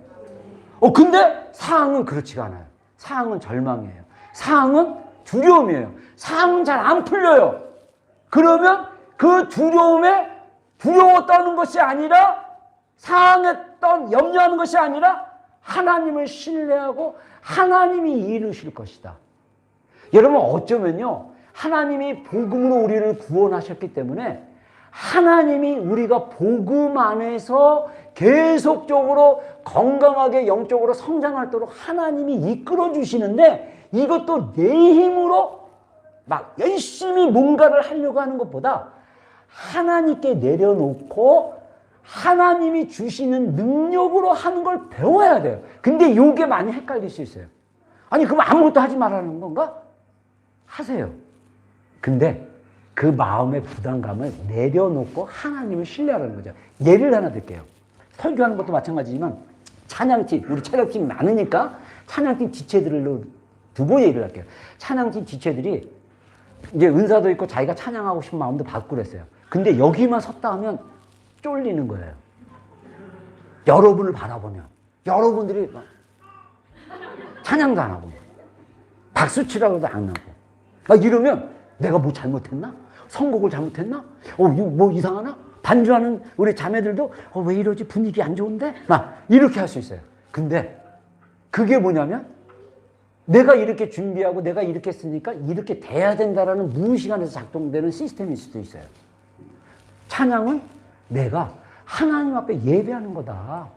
근데 상황은 그렇지가 않아요. 상황은 절망이에요. 상황은 두려움이에요. 상황은 잘 안 풀려요. 그러면 그 두려움에 두려웠다는 것이 아니라, 상황에 염려하는 것이 아니라 하나님을 신뢰하고 하나님이 이루실 것이다. 여러분, 어쩌면요, 하나님이 복음으로 우리를 구원하셨기 때문에 하나님이 우리가 복음 안에서 계속적으로 건강하게 영적으로 성장하도록 하나님이 이끌어 주시는데, 이것도 내 힘으로 막 열심히 뭔가를 하려고 하는 것보다 하나님께 내려놓고 하나님이 주시는 능력으로 하는 걸 배워야 돼요. 근데 이게 많이 헷갈릴 수 있어요. 아니, 그럼 아무것도 하지 말라는 건가? 하세요. 근데 그 마음의 부담감을 내려놓고 하나님을 신뢰하라는 거죠. 예를 하나 들게요. 설교하는 것도 마찬가지지만 찬양팀, 우리 찬양팀 많으니까 찬양팀 지체들로 두고 얘기를 할게요. 찬양팀 지체들이 이제 은사도 있고 자기가 찬양하고 싶은 마음도 받고 그랬어요. 근데 여기만 섰다 하면 쫄리는 거예요. 여러분을 바라보면. 여러분들이 찬양도 안 하고 박수 치라고도 안 하고 막 이러면 내가 뭐 잘못했나? 선곡을 잘못했나? 이거 뭐 이상하나? 반주하는 우리 자매들도 왜 이러지? 분위기 안 좋은데? 막 이렇게 할 수 있어요. 근데 그게 뭐냐면 내가 이렇게 준비하고 내가 이렇게 했으니까 이렇게 돼야 된다라는 무의식 안에서 작동되는 시스템일 수도 있어요. 찬양은 내가 하나님 앞에 예배하는 거다.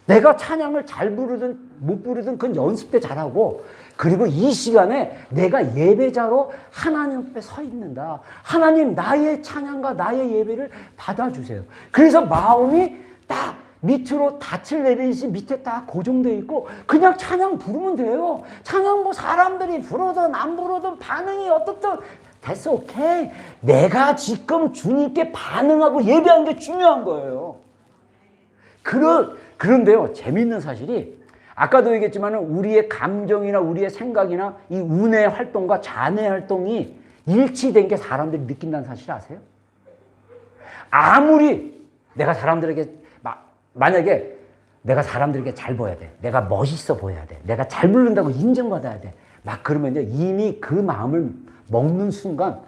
내가 찬양을 잘 부르든 못 부르든 그건 연습 때 잘하고 그리고 이 시간에 내가 예배자로 하나님 앞에 서 있는다. 하나님 나의 찬양과 나의 예배를 받아주세요. 그래서 마음이 딱 밑으로 닻을 내리듯이 밑에 딱 고정되어 있고 그냥 찬양 부르면 돼요. 찬양 뭐 사람들이 부르든 안 부르든 반응이 어떻든 됐어, 오케이. 내가 지금 주님께 반응하고 예배하는 게 중요한 거예요. 그런데요, 재미있는 사실이 아까도 얘기했지만 우리의 감정이나 우리의 생각이나 이 운의 활동과 잔의 활동이 일치된 게 사람들이 느낀다는 사실 아세요? 아무리 내가 사람들에게 만약에 내가 사람들에게 잘 보여야 돼. 내가 멋있어 보여야 돼. 내가 잘 부른다고 인정받아야 돼. 막 그러면 이미 그 마음을 먹는 순간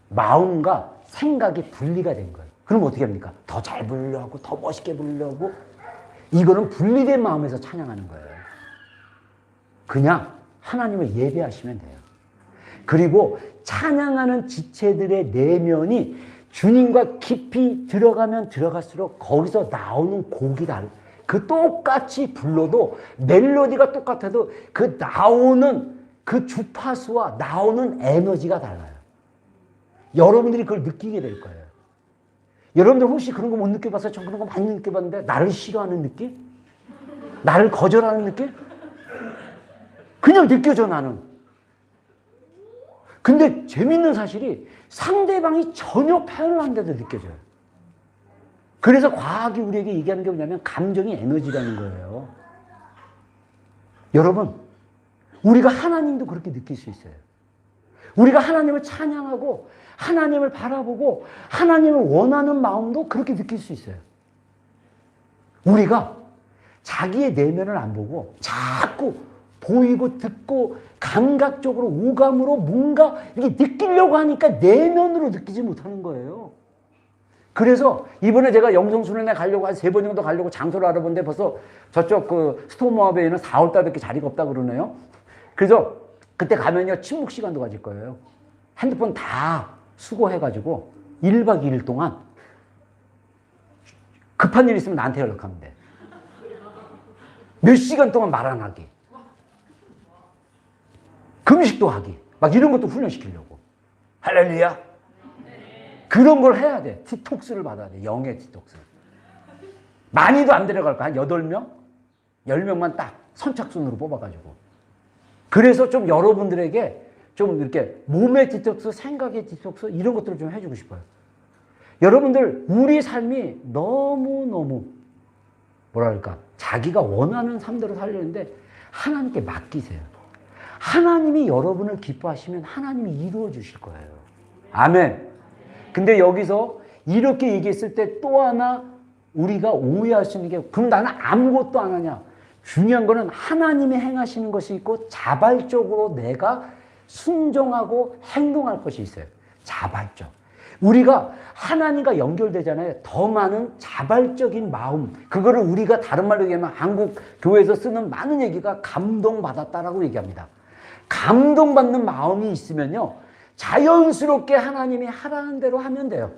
마음과 생각이 분리가 된 거예요. 그럼 어떻게 합니까? 더 잘 부르려고, 더 멋있게 부르려고. 이거는 분리된 마음에서 찬양하는 거예요. 그냥 하나님을 예배하시면 돼요. 그리고 찬양하는 지체들의 내면이 주님과 깊이 들어가면 들어갈수록 거기서 나오는 곡이 달라요. 그 똑같이 불러도 멜로디가 똑같아도 그 나오는 그 주파수와 나오는 에너지가 달라요. 여러분들이 그걸 느끼게 될 거예요. 여러분들 혹시 그런 거 못 느껴봤어요? 저 그런 거 많이 느껴봤는데 나를 싫어하는 느낌? 나를 거절하는 느낌? 그냥 느껴져 나는. 근데 재밌는 사실이 상대방이 전혀 표현을 안 돼도 느껴져요. 그래서 과학이 우리에게 얘기하는 게 뭐냐면 감정이 에너지라는 거예요. 여러분, 우리가 하나님도 그렇게 느낄 수 있어요. 우리가 하나님을 찬양하고 하나님을 바라보고 하나님을 원하는 마음도 그렇게 느낄 수 있어요. 우리가 자기의 내면을 안 보고 자꾸 보이고 듣고 감각적으로 오감으로 뭔가 이렇게 느끼려고 하니까 내면으로 느끼지 못하는 거예요. 그래서 이번에 제가 영성순회에 가려고 한 3번 정도 가려고 장소를 알아본데 벌써 저쪽 그 스토모아베이는 4월달밖에 자리가 없다 그러네요. 그래서 그때 가면요 침묵 시간도 가질 거예요. 핸드폰 다 수거해가지고 1박 2일 동안 급한 일 있으면 나한테 연락하면 돼. 몇 시간 동안 말 안 하기. 금식도 하기. 막 이런 것도 훈련시키려고. 할렐루야. 그런 걸 해야 돼. 디톡스를 받아야 돼. 영의 디톡스. 많이도 안 데려갈 거야. 한 8명? 10명만 딱 선착순으로 뽑아가지고. 그래서 좀 여러분들에게 좀 이렇게 몸의 디톡스, 생각의 디톡스 이런 것들을 좀 해주고 싶어요. 여러분들 우리 삶이 너무너무 뭐랄까 자기가 원하는 삶대로 살려는데 하나님께 맡기세요. 하나님이 여러분을 기뻐하시면 하나님이 이루어 주실 거예요. 아멘. 근데 여기서 이렇게 얘기했을 때 또 하나 우리가 오해할 수 있는 게 그럼 나는 아무것도 안 하냐. 중요한 거는 하나님이 행하시는 것이 있고 자발적으로 내가 순종하고 행동할 것이 있어요. 자발적. 우리가 하나님과 연결되잖아요. 더 많은 자발적인 마음. 그거를 우리가 다른 말로 얘기하면 한국 교회에서 쓰는 많은 얘기가 감동받았다라고 얘기합니다. 감동받는 마음이 있으면요. 자연스럽게 하나님이 하라는 대로 하면 돼요.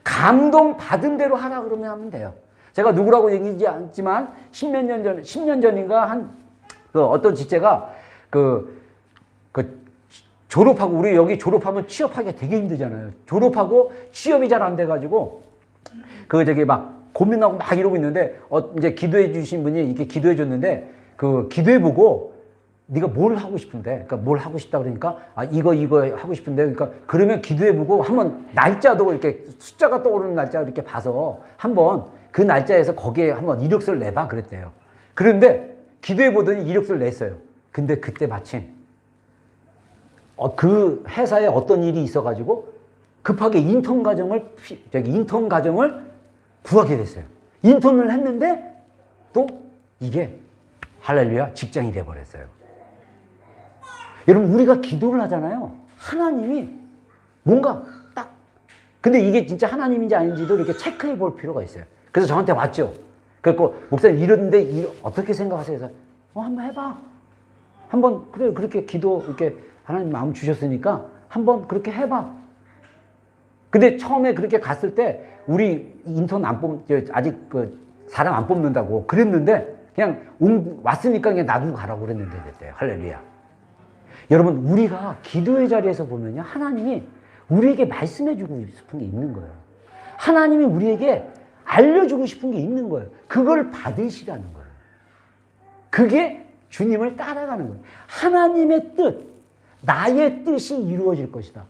감동받은 대로 하라 그러면 하면 돼요. 제가 누구라고 얘기하지 않지만 10년 전인가 그 어떤 지체가 졸업하고 우리 여기 졸업하면 취업하기가 되게 힘들잖아요. 졸업하고 취업이 잘 안 돼가지고 막 고민하고 막 이러고 있는데 이제 기도해 주신 분이 이렇게 기도해 줬는데 그 기도해 보고 네가 뭘 하고 싶은데 그러니까 뭘 하고 싶다 그러니까 이거 하고 싶은데 그러니까 그러면 기도해 보고 한번 날짜도 이렇게 숫자가 떠오르는 날짜 이렇게 봐서 한번 그 날짜에서 거기에 한번 이력서를 내봐 그랬대요. 그런데 기도해 보더니 이력서를 냈어요. 근데 그때 마침 그 회사에 어떤 일이 있어가지고 급하게 인턴 과정을 구하게 됐어요. 인턴을 했는데 또 이게 할렐루야. 직장이 돼버렸어요. 여러분, 우리가 기도를 하잖아요. 하나님이 뭔가 딱, 근데 이게 진짜 하나님인지 아닌지도 이렇게 체크해 볼 필요가 있어요. 그래서 저한테 왔죠. 그래서 목사님 이런데 어떻게 생각하세요? 그래서 한번 해봐. 한번 그래 그렇게 기도 이렇게 하나님 마음 주셨으니까 한번 그렇게 해봐. 근데 처음에 그렇게 갔을 때 우리 인턴 아직 사람 안 뽑는다고 그랬는데 그냥 왔으니까 그냥 놔두고 가라고 그랬는데 됐대요. 할렐루야. 여러분, 우리가 기도의 자리에서 보면요, 하나님이 우리에게 말씀해주고 싶은 게 있는 거예요. 하나님이 우리에게 알려주고 싶은 게 있는 거예요. 그걸 받으시라는 거예요. 그게 주님을 따라가는 거예요. 하나님의 뜻, 나의 뜻이 이루어질 것이다.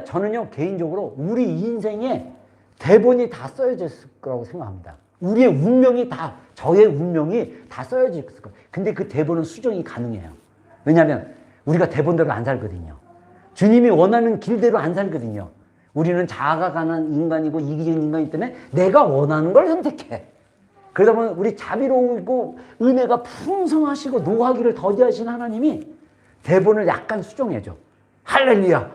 저는요, 개인적으로 우리 인생에 대본이 다 써여졌을 거라고 생각합니다. 우리의 운명이 저의 운명이 다 써여질 거예요. 근데 그 대본은 수정이 가능해요. 왜냐하면 우리가 대본대로 안 살거든요. 주님이 원하는 길대로 안 살거든요. 우리는 자아가 강한 인간이고 이기적인 인간이기 때문에 내가 원하는 걸 선택해. 그러다 보면 우리 자비로우고 은혜가 풍성하시고 노하기를 더디하신 하나님이 대본을 약간 수정해줘. 할렐루야.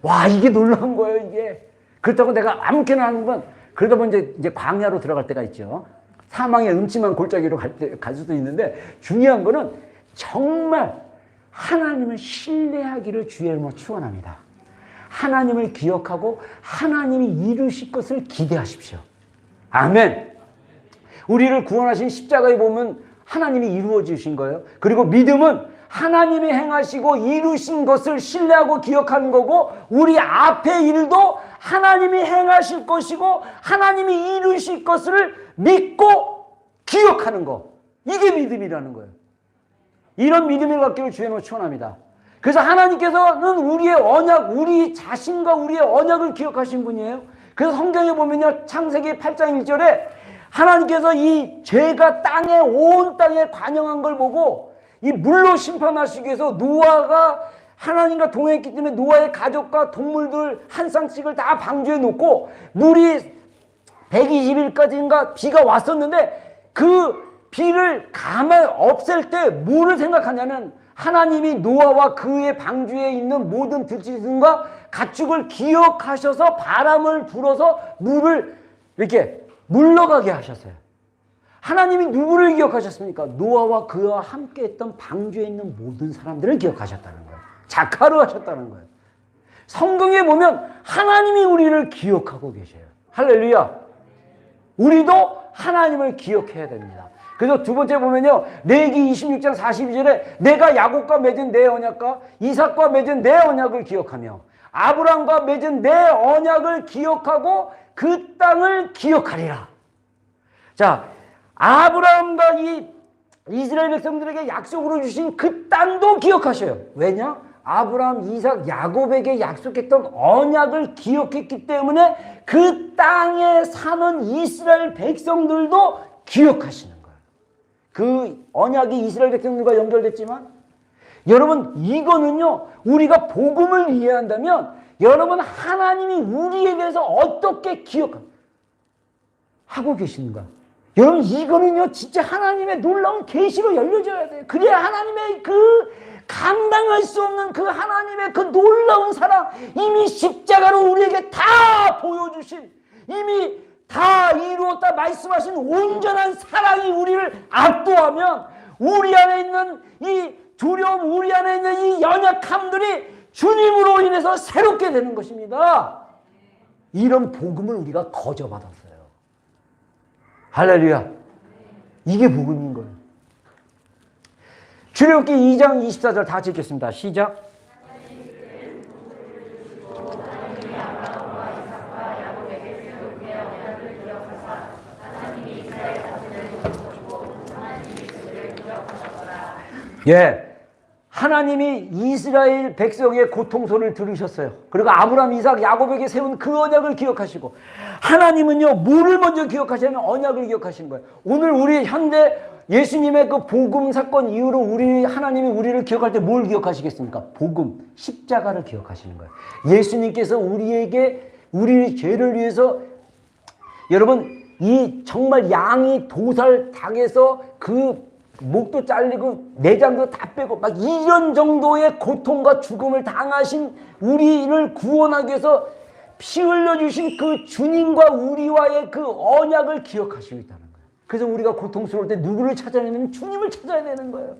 와, 이게 놀라운 거예요, 이게. 그렇다고 내가 아무렇게나 하는 건, 그러다 보면 이제 광야로 들어갈 때가 있죠. 사망의 음침한 골짜기로 갈 수도 있는데, 중요한 거는 정말 하나님을 신뢰하기를 주의 이름으로 축원합니다. 하나님을 기억하고 하나님이 이루실 것을 기대하십시오. 아멘. 우리를 구원하신 십자가에 보면 하나님이 이루어 주신 거예요. 그리고 믿음은 하나님이 행하시고 이루신 것을 신뢰하고 기억하는 거고, 우리 앞의 일도 하나님이 행하실 것이고 하나님이 이루실 것을 믿고 기억하는 거. 이게 믿음이라는 거예요. 이런 믿음을 갖기를 주의 이름으로 축원합니다. 그래서 하나님께서는 우리의 언약, 우리 자신과 우리의 언약을 기억하신 분이에요. 그래서 성경에 보면요, 창세기 8장 1절에 하나님께서 이 죄가 온 땅에 관영한 걸 보고 이 물로 심판하시기 위해서 노아가 하나님과 동행했기 때문에 노아의 가족과 동물들 한 쌍씩을 다 방주해 놓고 물이 120일까지인가 비가 왔었는데 그 비를 없앨 때 뭐를 생각하냐면 하나님이 노아와 그의 방주에 있는 모든 들짐승과 가축을 기억하셔서 바람을 불어서 물을 이렇게 물러가게 하셨어요. 하나님이 누구를 기억하셨습니까? 노아와 그와 함께 했던 방주에 있는 모든 사람들을 기억하셨다는 거예요. 자카로 하셨다는 거예요. 성경에 보면 하나님이 우리를 기억하고 계셔요. 할렐루야. 우리도 하나님을 기억해야 됩니다. 그래서 두 번째 보면요, 레위기 26장 42절에 내가 야곱과 맺은 내 언약과 이삭과 맺은 내 언약을 기억하며 아브라함과 맺은 내 언약을 기억하고 그 땅을 기억하리라. 자, 아브라함과 이 이스라엘 백성들에게 약속으로 주신 그 땅도 기억하셔요. 왜냐? 아브라함, 이삭, 야곱에게 약속했던 언약을 기억했기 때문에 그 땅에 사는 이스라엘 백성들도 기억하시는 거예요. 그 언약이 이스라엘 백성들과 연결됐지만 여러분, 이거는요, 우리가 복음을 이해한다면 여러분, 하나님이 우리에 대해서 어떻게 기억하고 계시는가? 여러분, 이거는요, 진짜 하나님의 놀라운 계시로 열려져야 돼요. 그래야 하나님의 그 감당할 수 없는 그 하나님의 그 놀라운 사랑, 이미 십자가로 우리에게 다 보여주신, 이미 다 이루었다 말씀하신 온전한 사랑이 우리를 압도하면 우리 안에 있는 이 두려움, 우리 안에 있는 이 연약함들이 주님으로 인해서 새롭게 되는 것입니다. 이런 복음을 우리가 거저받았어요. 할렐루야. 이게 복음인 거예요. 출애굽기 2장 24절 다 읽겠습니다. 시작. 예, 하나님이 이스라엘 백성의 고통소를 들으셨어요. 그리고 아브라함, 이삭, 야곱에게 세운 그 언약을 기억하시고, 하나님은요, 뭐를 먼저 기억하시냐면 언약을 기억하신 거예요. 오늘 우리 현대 예수님의 그 복음 사건 이후로 하나님이 우리를 기억할 때 뭘 기억하시겠습니까? 복음, 십자가를 기억하시는 거예요. 예수님께서 우리 죄를 위해서, 여러분, 이 정말 양이 도살당해서 그 목도 잘리고 내장도 다 빼고 막 이런 정도의 고통과 죽음을 당하신 우리를 구원하기 위해서 피 흘려주신 그 주님과 우리와의 그 언약을 기억하시고 있다는 거예요. 그래서 우리가 고통스러울 때 누구를 찾아야 되는? 주님을 찾아야 되는 거예요.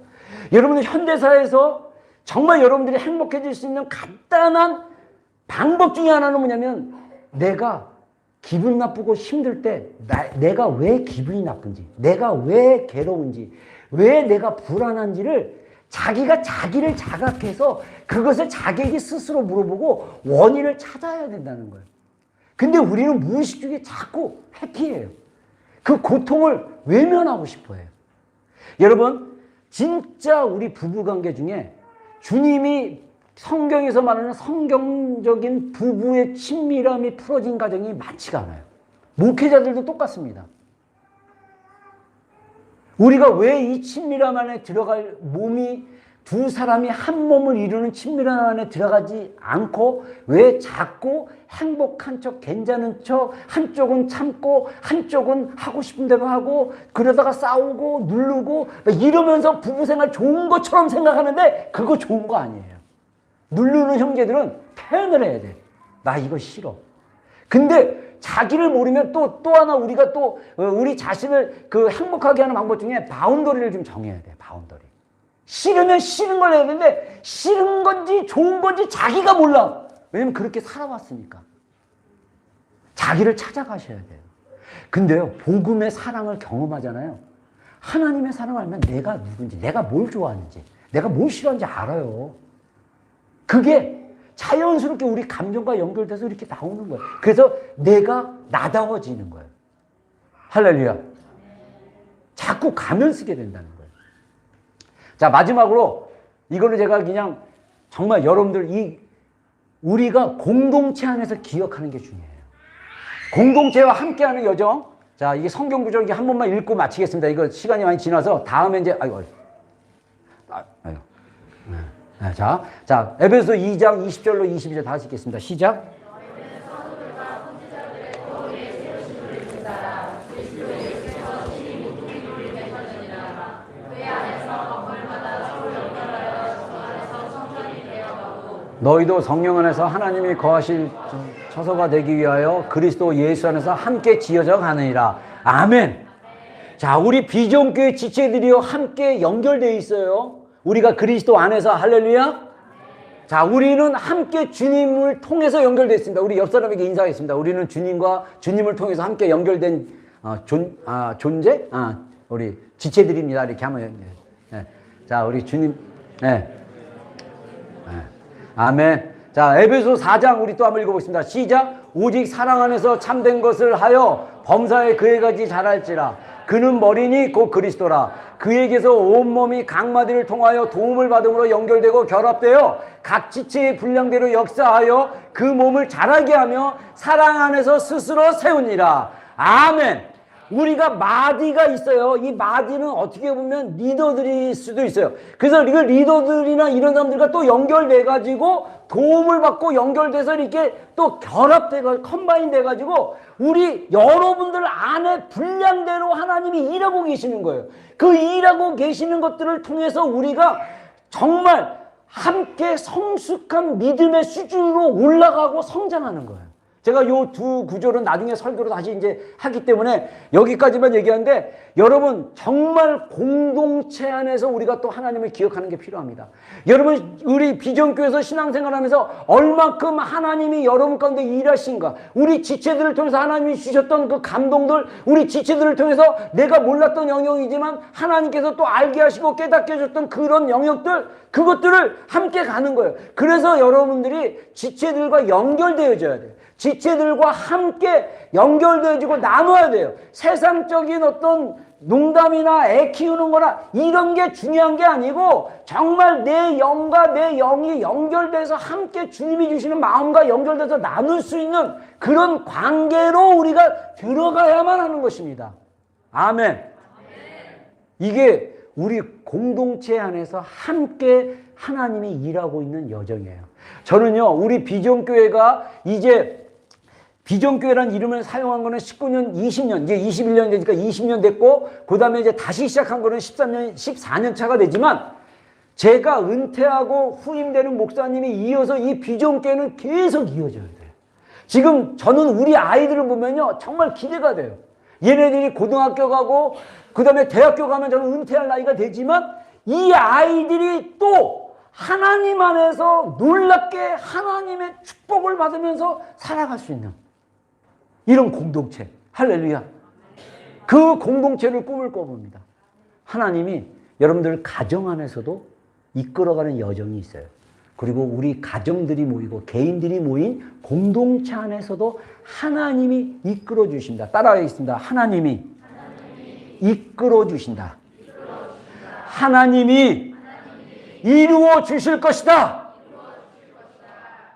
여러분들 현대사에서 정말 여러분들이 행복해질 수 있는 간단한 방법 중에 하나는 뭐냐면, 내가 기분 나쁘고 힘들 때 내가 왜 기분이 나쁜지, 내가 왜 괴로운지, 왜 내가 불안한지를 자기가 자기를 자각해서 그것을 자기에게 스스로 물어보고 원인을 찾아야 된다는 거예요. 근데 우리는 무의식중에 자꾸 회피해요. 그 고통을 외면하고 싶어 해요. 여러분, 진짜 우리 부부관계 중에 주님이 성경에서 말하는 성경적인 부부의 친밀함이 풀어진 가정이 많지가 않아요. 목회자들도 똑같습니다. 우리가 왜 이 친밀함 안에 들어갈, 몸이 두 사람이 한 몸을 이루는 친밀함 안에 들어가지 않고 왜 자꾸 행복한 척, 괜찮은 척, 한쪽은 참고 한쪽은 하고 싶은 대로 하고 그러다가 싸우고 누르고 이러면서 부부생활 좋은 것처럼 생각하는데 그거 좋은 거 아니에요. 누르는 형제들은 표현을 해야 돼. 나 이거 싫어. 근데 자기를 모르면 또 하나 우리가 또 우리 자신을 그 행복하게 하는 방법 중에 바운더리를 좀 정해야 돼. 바운더리. 싫으면 싫은 걸 해야 되는데 싫은 건지 좋은 건지 자기가 몰라. 왜냐면 그렇게 살아왔으니까. 자기를 찾아가셔야 돼요. 근데요, 복음의 사랑을 경험하잖아요. 하나님의 사랑을 알면 내가 누군지, 내가 뭘 좋아하는지, 내가 뭘 싫어하는지 알아요. 그게 자연스럽게 우리 감정과 연결돼서 이렇게 나오는 거예요. 그래서 내가 나다워지는 거예요. 할렐루야. 자꾸 가면 쓰게 된다는 거예요. 자, 마지막으로 이거는 제가 그냥 정말 여러분들 우리가 공동체 안에서 기억하는 게 중요해요. 공동체와 함께하는 여정. 자, 이게 성경 구절 이게 한 번만 읽고 마치겠습니다. 이거 시간이 많이 지나서 다음에 이제 아이고. 자, 에베소 2장 20절로 22절 다 같이 읽겠습니다. 시작. 너희도 성령 안에서 하나님이 거하실 처소가 되기 위하여 그리스도 예수 안에서 함께 지어져 가느니라. 아멘. 자, 우리 비전교회 지체들이요 함께 연결되어 있어요. 우리가 그리스도 안에서. 할렐루야. 자, 우리는 함께 주님을 통해서 연결되어 있습니다. 우리 옆 사람에게 인사하겠습니다. 우리는 주님을 통해서 함께 연결된 존재? 우리 지체들입니다. 이렇게 하면. 자, 우리 주님. 아멘. 자, 에베소 4장 우리 또 한번 읽어보겠습니다. 시작. 오직 사랑 안에서 참된 것을 하여 범사에 그에까지 자랄지라. 그는 머리니 곧 그리스도라. 그에게서 온몸이 각 마디를 통하여 도움을 받음으로 연결되고 결합되어 각 지체의 분량대로 역사하여 그 몸을 자라게 하며 사랑 안에서 스스로 세우니라. 아멘. 우리가 마디가 있어요. 이 마디는 어떻게 보면 리더들일 수도 있어요. 그래서 이거 리더들이나 이런 사람들과 또 연결돼가지고 도움을 받고 연결돼서 이렇게 또 결합돼가지고 컴바인 돼가지고 우리 여러분들 안에 분량대로 하나님이 일하고 계시는 거예요. 그 일하고 계시는 것들을 통해서 우리가 정말 함께 성숙한 믿음의 수준으로 올라가고 성장하는 거예요. 제가 요 두 구절은 나중에 설교로 다시 이제 하기 때문에 여기까지만 얘기하는데, 여러분 정말 공동체 안에서 우리가 또 하나님을 기억하는 게 필요합니다. 여러분, 우리 비전교회에서 신앙생활하면서 얼만큼 하나님이 여러분 가운데 일하신가, 우리 지체들을 통해서 하나님이 주셨던 그 감동들, 우리 지체들을 통해서 내가 몰랐던 영역이지만 하나님께서 또 알게 하시고 깨닫게 해줬던 그런 영역들, 그것들을 함께 가는 거예요. 그래서 여러분들이 지체들과 연결되어져야 돼요. 지체들과 함께 연결되어지고 나눠야 돼요. 세상적인 어떤 농담이나 애 키우는 거나 이런 게 중요한 게 아니고 정말 내 영과 내 영이 연결돼서 함께 주님이 주시는 마음과 연결돼서 나눌 수 있는 그런 관계로 우리가 들어가야만 하는 것입니다. 아멘. 이게 우리 공동체 안에서 함께 하나님이 일하고 있는 여정이에요. 저는요, 우리 비전교회가 이제 비전교회라는 이름을 사용한 거는 19년, 20년, 이제 21년 되니까 20년 됐고, 그 다음에 이제 다시 시작한 거는 13년, 14년 차가 되지만, 제가 은퇴하고 후임되는 목사님이 이어서 이 비전교회는 계속 이어져야 돼요. 지금 저는 우리 아이들을 보면요, 정말 기대가 돼요. 얘네들이 고등학교 가고, 그 다음에 대학교 가면 저는 은퇴할 나이가 되지만, 이 아이들이 또 하나님 안에서 놀랍게 하나님의 축복을 받으면서 살아갈 수 있는 이런 공동체. 할렐루야. 그 공동체를 꿈을 꿔봅니다. 하나님이 여러분들 가정 안에서도 이끌어가는 여정이 있어요. 그리고 우리 가정들이 모이고 개인들이 모인 공동체 안에서도 하나님이 이끌어 주신다. 따라하겠습니다. 하나님이 이끌어 주신다. 하나님이 이루어 주실 것이다.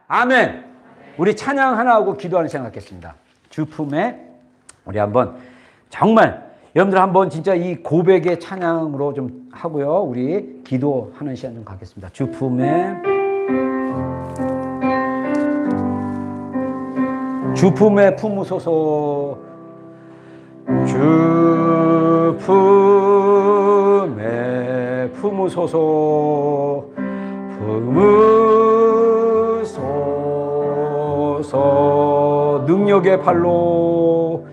아멘. 우리 찬양 하나 하고 기도하는 시간 갖겠습니다. 주품에 우리 한번 정말 여러분들 한번 진짜 이 고백의 찬양으로 좀 하고요. 우리 기도하는 시간 좀 갖겠습니다. 주품에 품으소서. 주품에 품으소서. 품으소서. 능력의 팔로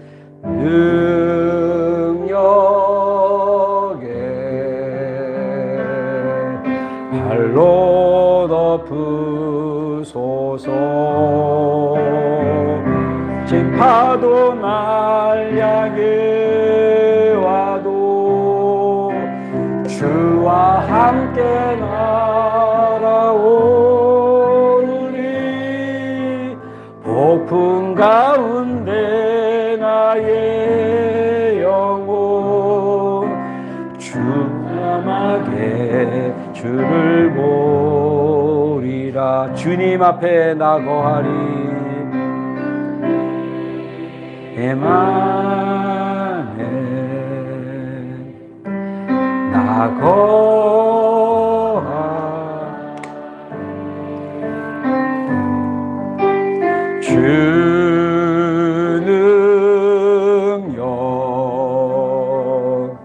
능력의 팔로 덮으소서. 진파도 날 향해 와도 주와 함께 날아오르리. 폭풍 가운데 나의 영혼 주님에게 주를 보리라. 주님 앞에 나 거하리. 에마네 나 거하. 주 능력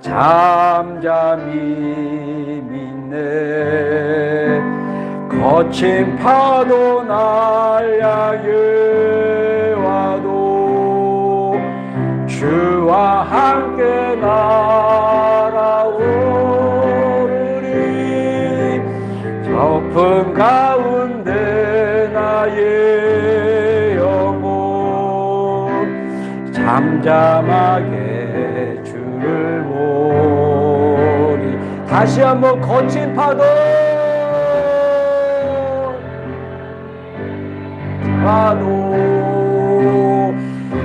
잠잠히 믿네. 거친 파도 날 향해 와도 주와 함께 날아오르리. 깊은 가운데 나의 영혼 잠잠하게 주를 보리. 다시 한번 거친 파도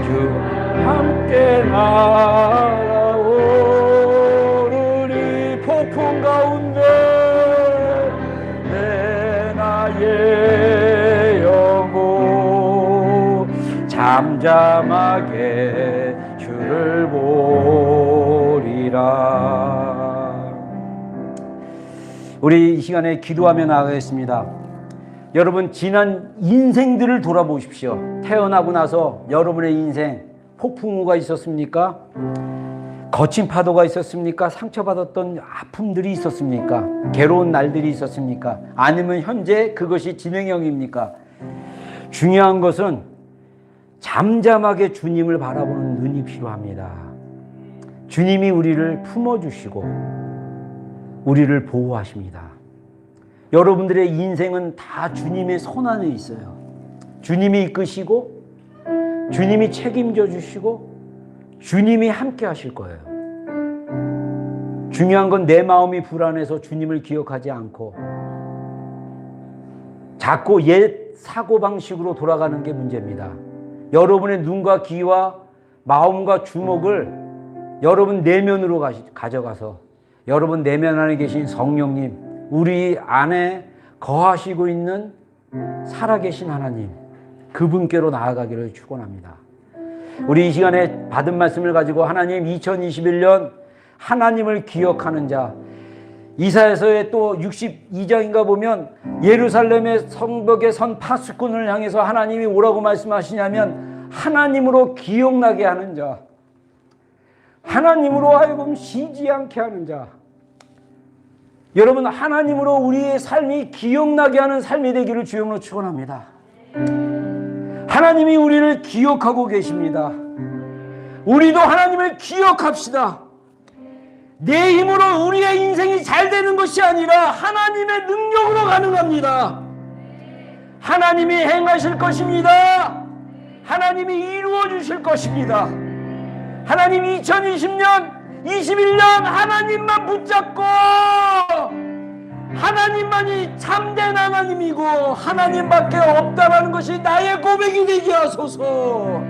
주와 함께 날아오르리. 폭풍 가운데 내 나의 영혼 잠잠하게 주를 보리라. 우리 이 시간에 기도하며 나가겠습니다. 여러분 지난 인생들을 돌아보십시오. 태어나고 나서 여러분의 인생 폭풍우가 있었습니까? 거친 파도가 있었습니까? 상처받았던 아픔들이 있었습니까? 괴로운 날들이 있었습니까? 아니면 현재 그것이 진행형입니까? 중요한 것은 잠잠하게 주님을 바라보는 눈이 필요합니다. 주님이 우리를 품어주시고 우리를 보호하십니다. 여러분들의 인생은 다 주님의 손 안에 있어요. 주님이 이끄시고 주님이 책임져 주시고 주님이 함께 하실 거예요. 중요한 건 내 마음이 불안해서 주님을 기억하지 않고 자꾸 옛 사고방식으로 돌아가는 게 문제입니다. 여러분의 눈과 귀와 마음과 주목을 여러분 내면으로 가져가서 여러분 내면 안에 계신 성령님, 우리 안에 거하시고 있는 살아계신 하나님, 그분께로 나아가기를 축원합니다. 우리 이 시간에 받은 말씀을 가지고 하나님 2021년 하나님을 기억하는 자, 이사야서의 또 62장인가 보면 예루살렘의 성벽에 선 파수꾼을 향해서 하나님이 뭐라고 말씀하시냐면 하나님으로 기억나게 하는 자, 하나님으로 하여금 쉬지 않게 하는 자. 여러분, 하나님으로 우리의 삶이 기억나게 하는 삶이 되기를 주님으로 축원합니다. 하나님이 우리를 기억하고 계십니다. 우리도 하나님을 기억합시다. 내 힘으로 우리의 인생이 잘 되는 것이 아니라 하나님의 능력으로 가능합니다. 하나님이 행하실 것입니다. 하나님이 이루어 주실 것입니다. 하나님 2020년 21년 하나님만 붙잡고 하나님만이 참된 하나님이고 하나님밖에 없다라는 것이 나의 고백이 되게 하소서.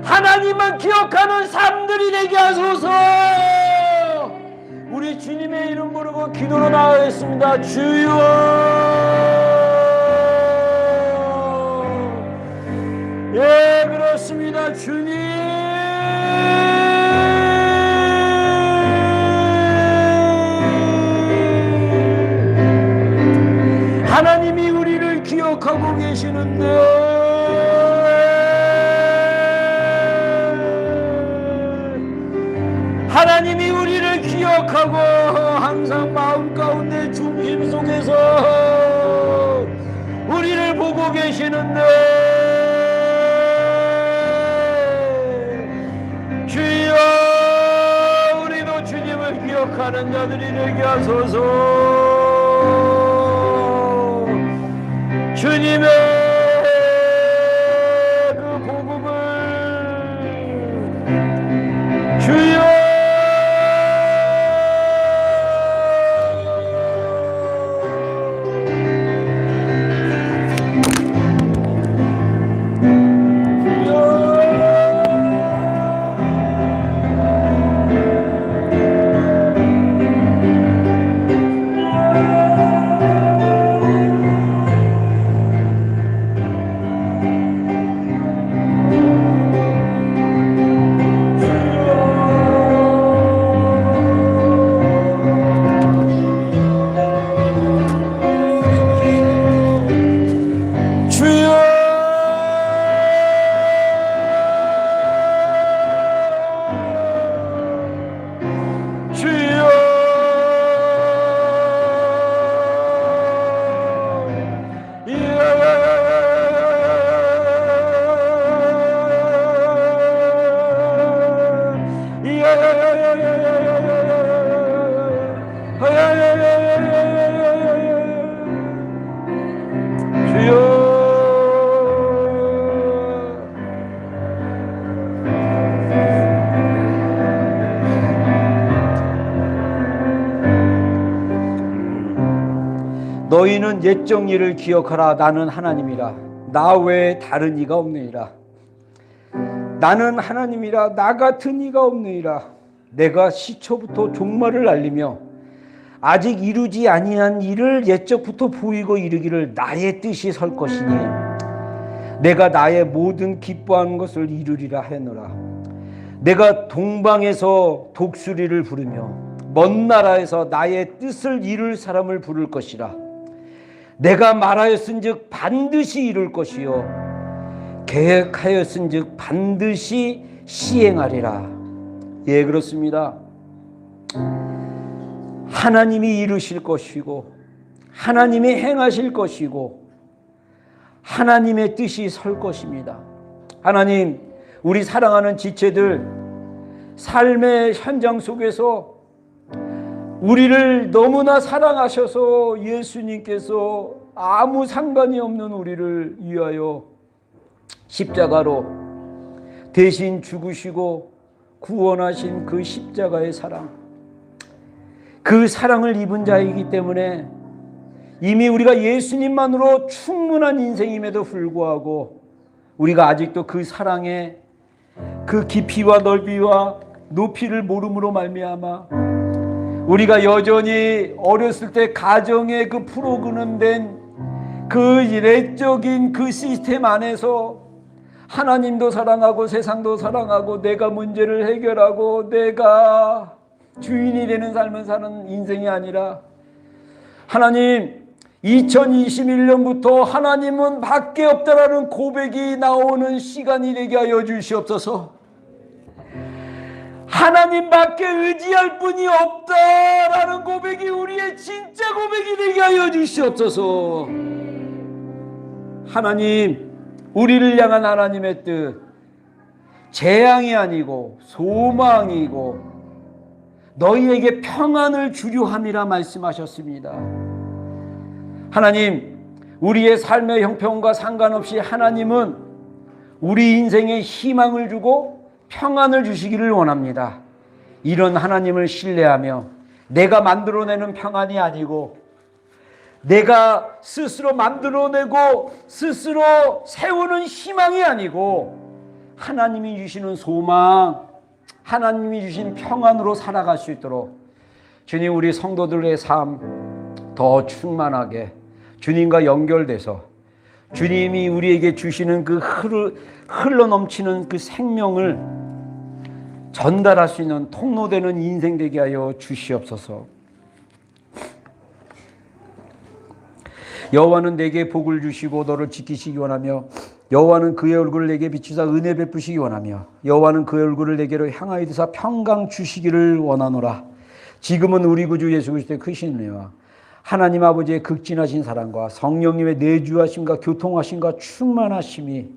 하나님만 기억하는 삶들이 되게 하소서. 우리 주님의 이름 부르고 기도로 나아가겠습니다. 주여, 예, 그렇습니다. 주님, 하나님이 우리를 기억하고 계시는데 하나님이 우리를 기억하고 항상 마음 가운데 중심 속에서 우리를 보고 계시는데 주여, 우리도 주님을 기억하는 자들이 되게 하소서. 주님의 그 복음을 주여, 너희는 옛적 일을 기억하라. 나는 하나님이라. 나 외에 다른 이가 없느니라. 나는 하나님이라. 나 같은 이가 없느니라. 내가 시초부터 종말을 알리며 아직 이루지 아니한 일을 옛적부터 보이고 이르기를 나의 뜻이 설 것이니 내가 나의 모든 기뻐하는 것을 이루리라 하노라. 내가 동방에서 독수리를 부르며 먼 나라에서 나의 뜻을 이룰 사람을 부를 것이라. 내가 말하였은즉 반드시 이룰 것이요 계획하였은즉 반드시 시행하리라. 예, 그렇습니다. 하나님이 이루실 것이고 하나님이 행하실 것이고 하나님의 뜻이 설 것입니다. 하나님, 우리 사랑하는 지체들 삶의 현장 속에서 우리를 너무나 사랑하셔서 예수님께서 아무 상관이 없는 우리를 위하여 십자가로 대신 죽으시고 구원하신 그 십자가의 사랑, 그 사랑을 입은 자이기 때문에 이미 우리가 예수님만으로 충분한 인생임에도 불구하고 우리가 아직도 그 사랑의 그 깊이와 넓이와 높이를 모름으로 말미암아 우리가 여전히 어렸을 때 가정의 그 프로그램된 그 내적인 그 시스템 안에서 하나님도 사랑하고 세상도 사랑하고 내가 문제를 해결하고 내가 주인이 되는 삶을 사는 인생이 아니라 하나님 2021년부터 하나님은 밖에 없다라는 고백이 나오는 시간이 되게 하여 주시옵소서. 하나님 밖에 의지할 분이 없다라는 고백이 우리의 진짜 고백이 되게 하여 주시옵소서. 하나님, 우리를 향한 하나님의 뜻, 재앙이 아니고 소망이고 너희에게 평안을 주려 함이라 말씀하셨습니다. 하나님, 우리의 삶의 형편과 상관없이 하나님은 우리 인생에 희망을 주고 평안을 주시기를 원합니다. 이런 하나님을 신뢰하며 내가 만들어내는 평안이 아니고 내가 스스로 만들어내고 스스로 세우는 희망이 아니고 하나님이 주시는 소망, 하나님이 주신 평안으로 살아갈 수 있도록 주님, 우리 성도들의 삶 더 충만하게 주님과 연결돼서 주님이 우리에게 주시는 그 흘러 넘치는 그 생명을 전달할 수 있는 통로되는 인생 되게 하여 주시옵소서. 여호와는 내게 복을 주시고 너를 지키시기 원하며 여호와는 그의 얼굴을 내게 비추사 은혜 베푸시기 원하며 여호와는 그의 얼굴을 내게로 향하여 드사 평강 주시기를 원하노라. 지금은 우리 구주 예수 그리스도의 크신 은혜와 하나님 아버지의 극진하신 사랑과 성령님의 내주하심과 교통하심과 충만하심이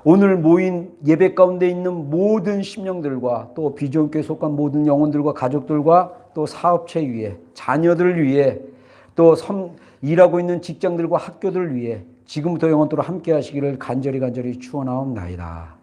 오늘 모인 예배 가운데 있는 모든 심령들과 또 비전교회 속한 모든 영혼들과 가족들과 또 사업체 위에 자녀들 위에 또 일하고 있는 직장들과 학교들 위해 지금부터 영원토록 함께 하시기를 간절히 축원하옵나이다.